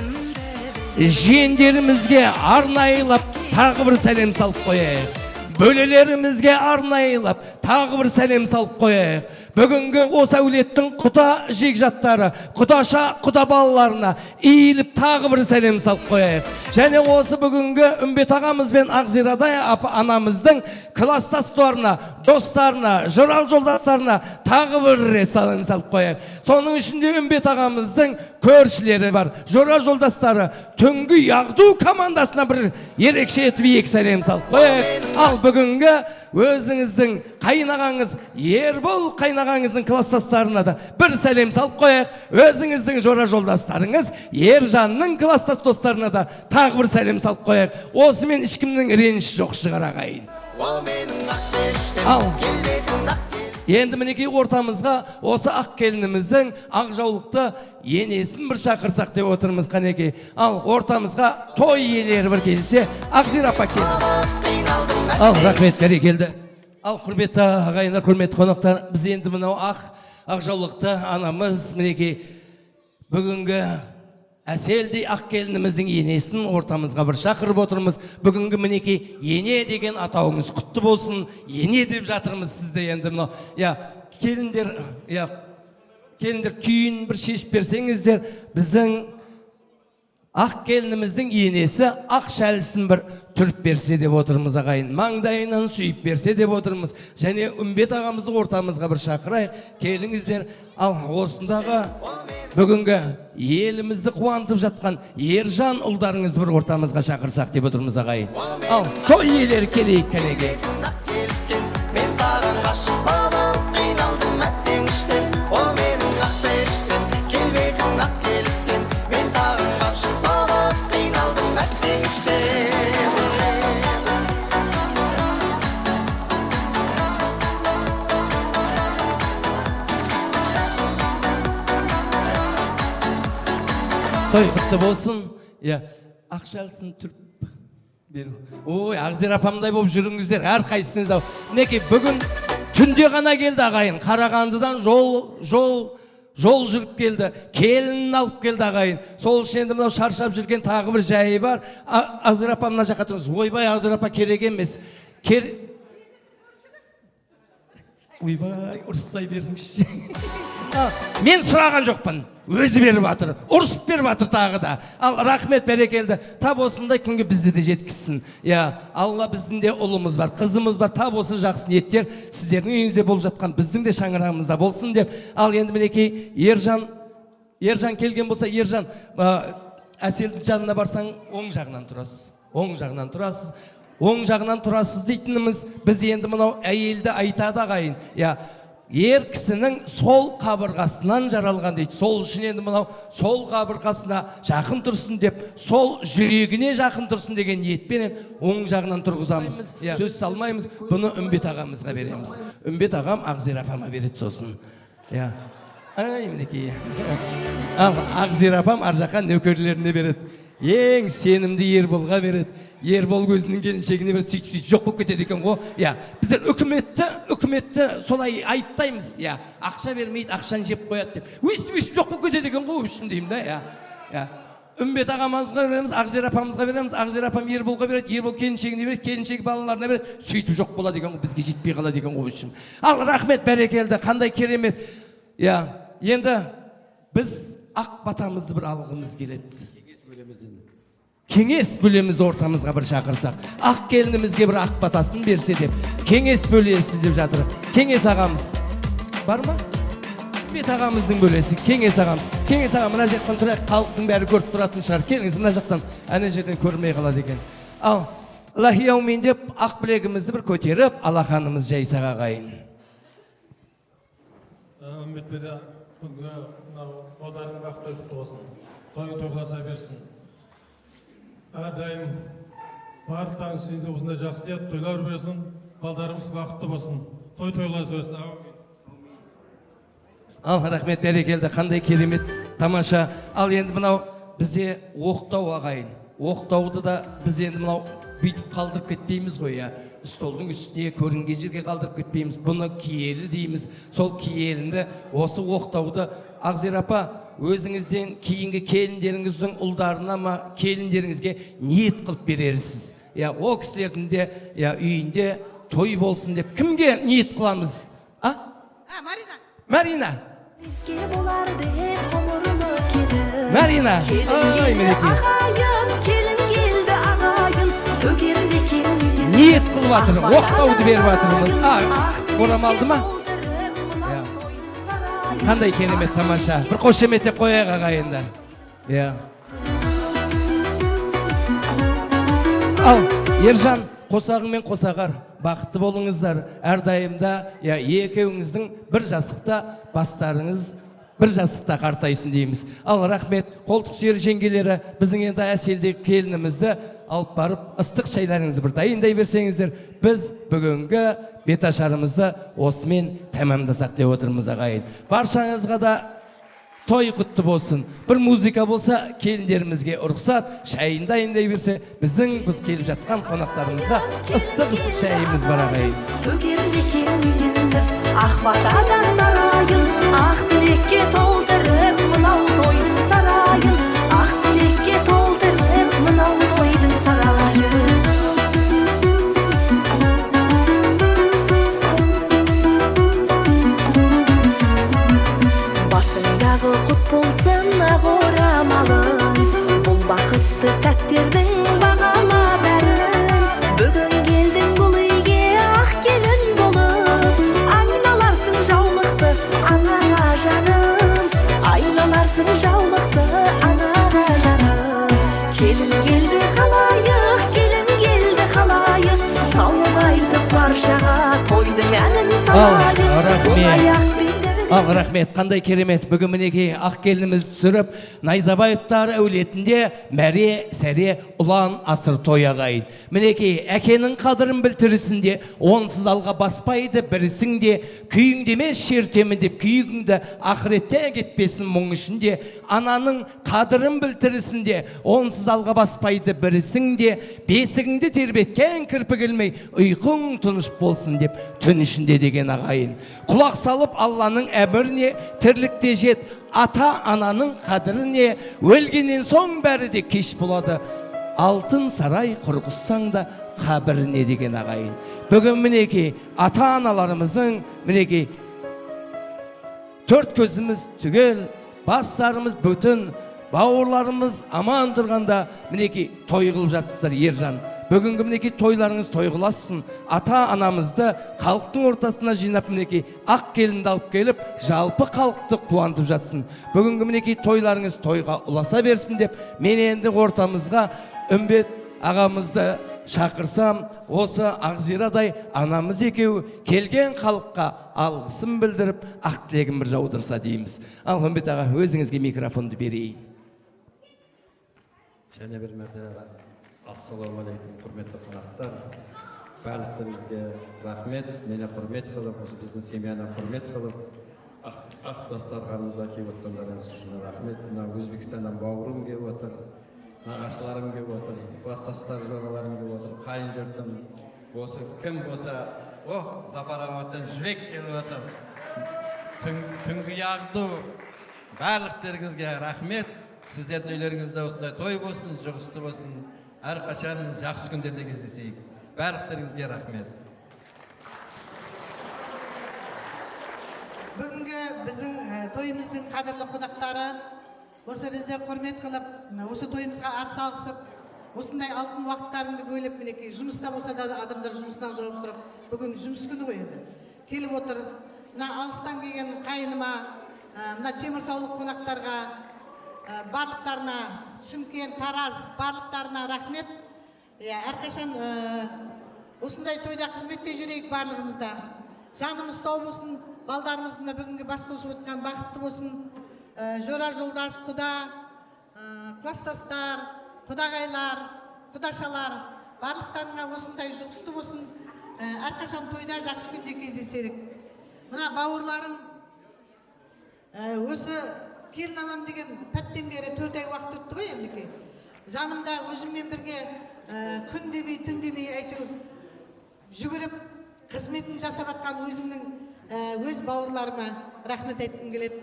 Жиендерімізге арнайылап тағы бір сәлем салып қойайық. Бөлелерімізге арнайылап тағы бір сәлем салып қойайық. Бүгінгі осы әулеттің құда жекжаттары, құдаша құда балаларына иіліп тағы бір сәлем салып қойайық. Және осы бүгінгі Үмбет ағамыз бен Ақзирадай анамыздың класстастарына, достарына, жорал жолдастарына тағы бір рет сәлем салып қойайық. Соның ішінде Үмбет ағамыздың көршілері бар, жора жолдастары, түнгі яғду командасына бір ерекше етіп екі сәлем салып қойайық. Ал бүгінгі өзіңіздің қайнағаңыз, Ербол қайнағаңыздың класстастарына да бір сәлем салып қойайық. Өзіңіздің жора жолдастарыңыз, Ержанның класстас достарына да тағы бір сәлем салып қойайық. Осымен ешкімнің реніші жоқ шығар ағайын. Ал енді мінекей ортамызға осы ақ келініміздің ақ жаулықты енесін бір шақырсақ деп отырмыз қанекей. Ал ортамызға той иелері бір келсе, Ақзира апа келді. Ал рахмет, бәрекелді. Ал құрметті ағайындар, құрметті қонақтар, біз енді мынау ақ жаулықты анамыз мінекей бүгінгі әселдей ақ келініміздің енесін ортамызға бір шақырып отырмыз. Бүгінгі мінекей ене деген атауыңыз құтты болсын. Ене деп жатырмыз сізде енді мынау. Келіндер түйін бір шешіп берсеңіздер, біздің ақ келініміздің енесі ақ шәлісін бір түріп берсе деп отырмыз ағайын. Маңдайынан сүйіп берсе деп отырмыз. Және Үмбет ағамызды ортамызға бір шақырайық. Келіңіздер. Ал осындағы бүгінгі елімізді қуантып жатқан Ержан ұлдарыңыз бір ортамызға шақырсақ деп отырмыз ағайын. Ал той иелері келейік кәнеге. Мен саған ғашық болып қиналдым әттең іштен, о менің ақ періштем, келбетің ақ келіскен. Мен саған ғашық болып қиналдым әттең іштен. Той құтты болсын. Ақ шәлісін түріп Ой, Ақзира апамдай болып жүріңіздер, әрқайсыңыз да. Мінекей, бүгін түнде ғана келді ағайын. Қарағандыдан жол жүріп келді. Келінін алып келді ағайын. Сол үшін енді мынау шаршап жүрген тағы бір жайы бар. Ақзира апам мына жаққа тұрыңыз. Ойбай, Ақзира апа керек емес. Ойбай, ұрыспай берсіңізші. Мен сұраған жоқпын, өзі беріп жатыр, ұрысып беріп жатыр тағы да. Ал рахмет, бәрекелді. Тап осындай күнге бізді де жеткізсін. Алла біздің де ұлымыз бар, қызымыз бар. Тап осы жақсы ниеттер сіздердің үйіңізде болып жатқан біздің де шаңырағымызда болсын деп. Ал енді мінекей Ержан келген болса, Ержан Әселдің жанына барсаң, оң жағынан тұрасыз. Оң жағынан тұрасыз дейтініміз, біз енді мынау әйелді айтады ағайын. Ер кісінің сол қабырғасынан жаралған дейді. Сол үшін енді мынау сол қабырғасына жақын тұрсын деп, сол жүрегіне жақын тұрсын деген ниетпен оң жағынан тұрғызамыз. Сөз салмаймыз, бұны Үмбет ағамызға береміз. Үмбет ағам Ақзира апама береді сосын. Ай, мінекей. Ал Ақзира апам ар жаққа нөкерлеріне береді. Ең сенімді Ерболға береді. Ербол өзінің келіншегіне бір сөйтіп жоқ болып кетеді екен ғой. Біздер үкіметті солай айыптаймыз. Ақша бермейді, ақшаны жеп қояды деп. Өйстіп жоқ болып кетеді екен ғой, үшін деймін да. Үмбет ағамызға береміз, Ақзира апамызға береміз, Ақзира апам Ерболға береді, Ербол келіншегіне береді, келіншегі балаларына береді. Сөйтіп жоқ болады екен ғой, бізге жетпей қалады екен ғой, үшін. Ал рахмет, бәрекелді, қандай керемет. Енді біз ақ батамызды бір алғымыз келеді. Кеңес бөлеміз ортамызға бір шақырсақ, ақ келінімізге бір ақ батасын берсе деп, кеңес бөлесі деп жатыр. Кеңес ағамыз бар ма? Үмбет ағамыздың бөлесі, кеңес ағамыз. Кеңес ағам мына жақтан тұрайық, халықтың бәрі көріп тұратын шығар. Келіңіз, мына жақтан, әне жерден көрмей қалады екен. Ал лахияумен деп ақ білегімізді бір көтеріп, алақанымыз жайсақ ағайын. Үмбет беді, қодарың бақ той құтты болсын, тойын тойласа берсін. Әрдайым барлықтарың сенде осындай жақсы деп тойлар берсін, балдарымыз бақытты болсын, тойласа берсін. Ал рахмет, бәрекелді, қандай керемет, тамаша. Ал енді мынау бізде оқтау ағайын. Оқтауды да біз енді мынау бүйтіп қалдырып кетпейміз ғой. Столдың үстіне көрінген жерге қалдырып кетпейміз. Бұны киелі дейміз. Сол киелінді, осы оқтауды Ақзира апа өзіңізден кейінгі келіндеріңіздің ұлдарына ма келіндеріңізге ниет қылып берерсіз. О кісілердің де үйінде той болсын деп кімге ниет қыламыз? Марина. Марина. Ай, мінекей. Ниет қылып жатыр, оқтауды беріп жатырмыз. Орамалды ма? Қандай керемет, тамаша. Бір қошеметтеп қояйық ағайындар. Ал Ержан, қосағыңмен қосағар, бақытты болыңыздар. Әрдайымда екеуіңіздің бір жастықта бастарыңыз бір жастықта қартайсын дейміз. Ал рахмет, қолтық сүйер жеңгелері, біздің енді Әселдегі келінімізді алып барып, ыстық шайларыңызды бір дайындай берсеңіздер, біз бүгінгі беташарымызды осымен тәмамдасақ деп отырмыз ағайын. Баршаңызға да той құтты болсын. Бір музыка болса, келіндерімізге ұрықсат, шайын дайындай берсе, біз келіп жатқан қонақтарымызда ыстық шайымыз бар ағайын. Ақ батадан нарайын, ақ тілекке толтырып, мынау тойдың сарайын. Ақ тілекке толтырып, мынау тойдың сарайын. Басыңдағы құт болсын ақ орамалын, бұл бақытты сәттердің бағала бәрін. Бүгін келдің бұл үйге ақ келін болып, айналарсың жаулықты анаға жаным, айналарсың жаулықты анаға жаным. Келін келді қалайық, келін келді қалайық, сауын айтып баршаға тойдың әнін салайық. Бұл аяқ бендерге Ал рахмет, қандай керемет. Бүгін мінекей ақ келініміз түсіріп, Найзабаевтар әулетінде мәре, сәре, ұлан асыр той ағайын. Мінекей әкенің қадырын білтірісінде, онсыз алға баспайды бірісіңде, күйіңде емес шертемін деп күйігіңді ақыреттен кетпесін мұң ішінде, ананың қадырын білтірісінде, онсыз алға баспайды бірісіңде, бесігіңді тербеткен кірпі келмей, ұйқың тыныш болсын деп түн ішінде деген ағайын. Құлақ салып Алланың әміріне, тірлікте жет, ата-ананың қадіріне, өлгеннен соң бәрі де кеш болады. Алтын сарай құрғызсаң да қабіріне деген ағайын. Бүгін мінекей ата-аналарымыздың мінекей төрт көзіміз түгел, бастарымыз бүтін, бауырларымыз аман тұрғанда мінекей той қылып жатсыздар ержан. Бүгінгі мінекей тойларыңыз той қыласын. Ата-анамызды халықтың ортасына жинап мінекей ақ келінді алып келіп, жалпы халықты қуантып жатсын. Бүгінгі мінекей тойларыңыз тойға ұласа берсін деп, мен енді ортамызға Үмбет ағамызды шақырсам, осы Ақзирадай анамыз екеуі келген халыққа алғысын білдіріп, ақ тілегін бір жаудырса дейміз. Ал Үмбет аға, өзіңізге микрофонды берейін. Және бір мәртебе ассалаумағалейкум, құрметті қонақтар. Барлықтарыңызға рахмет, мені құрмет қылып, осы біздің семьяны құрмет қылып, ақ дастарханымызға келіп отырғандарыңыз үшін рахмет. Мына Өзбекстаннан бауырым келіп отыр, нағашыларым келіп отыр, кластастар жораларым келіп отыр, қайын жұртым, осы кім болса, Зафарабадтан Жібек келіп отыр. Түнгі яғды, барлықтарыңызға рахмет. Сіздердің үйлеріңізде осындай той болсын, жұғысты болсын, әрқашан жақсы күндерде кездесейік. Барлықтарыңызға рахмет. Бүгінгі біздің тойымыздың қадірлі қонақтары осы бізде құрмет қылып, осы тойымызға атсалысып, осындай алтын уақыттарыңды бөліп, мінекей жұмыста болса да адамдар жұмысынан жауап тұрып, бүгін жұмыс күні ғой енді. Келіп отыр. Мына алыстан келген қайыныма, мына теміртаулық қонақтарға, барлықтарына, Шымкент, Тараз, барлықтарына рахмет. Әрқашан осындай тойда қызметте жүрейік барлығымызда. Жанымыз сау болсын, балдарымыз мына бүгінгі бас қосып отқан бақытты болсын. Жора жолдас, құда, кластастар, құдағайлар, құдашалар, барлықтарына осындай жұғысты болсын. Әрқашан тойда жақсы күнде кездесерік. Мына бауырларым осы келін алам деген пәттен бері 4 ай уақыт өтті ғой емдеке. Жанымда өзіммен бірге күн демей, түн демей әйтеуір жүгіріп, қызметін жасап атқан өзімнің өз бауырларыма рахмет айтқым келеді.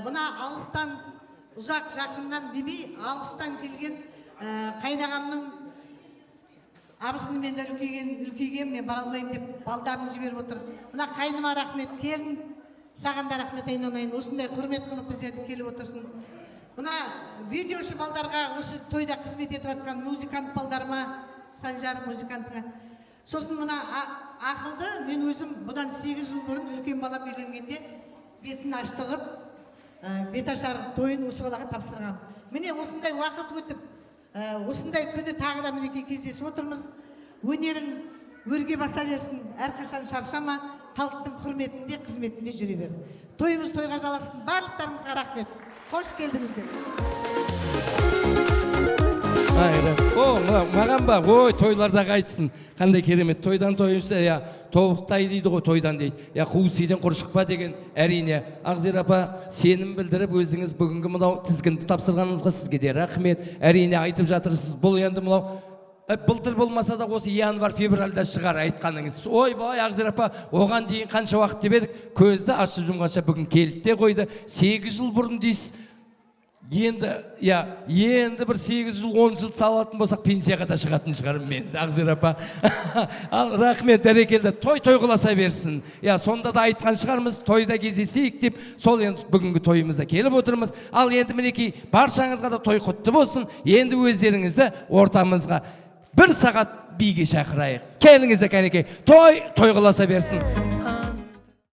Мына алыстан, ұзақ жақыннан демей, алыстан келген қайнағамның абысынымен үлкейген, мен бара алмайым деп балдарын жіберіп отыр. Мына қайныма рахмет, келін саған да рахмет айналайын, осындай құрмет қылып біздерді келіп отырсын. Мына видеошы балдарға, осы тойда қызмет етіп атқан музыкант балдарыма, Санжар музыкантыңа. Сосын мына ақылды, мен өзім бұдан 8 жыл бұрын үлкен балам үйленгенде бетін аштырып, беташар тойын осы балаға тапсырған. Міне осындай уақыт өтіп, осындай күні тағы да мінекей кездесіп отырмыз. Өнерің өрге баса берсін, әрқашан шаршама, халықтың құрметінде, қызметінде жүре бер. Тойымыз тойға жалғасын. Барлықтарыңызға рахмет. Қош келдіңіздер. Маған ба, тойларда қайтсын. Қандай керемет, тойдан тойыншыда, тобықтай дейді ғой, тойдан дейді. Қуысиден құр шықпа деген, әрине. Ақзира апа, сенім білдіріп, өзіңіз бүгінгі мұнау тізгінді тапсырғаныңызға сізге де рахмет. Әрине айтып жатырсыз, бұл енді мұнау былтыр болмаса да осы январ, февральда шығар айтқаныңыз. Ойбай, Ақзира апа, оған дейін қанша уақыт деп едік, көзді ашып жұмғанша бүгін келді де қойды. 8 жыл бұрын дейсіз. Енді бір 8 жыл, 10 жыл салатын болсақ, пенсияға да шығатын шығарым мен, Ақзира апа. Ал рахмет, бәрекелді, той қыласа берсін. Сонда да айтқан шығармыз, тойда кездесейік деп, сол енді бүгінгі тойымызда келіп отырмыз. Ал енді мінекей, баршаңызға да той құтты болсын. Енді өздеріңізді ортамызға 1 сағат биге шақырайық. Келіңіздер кәнекей, той қыласа берсін.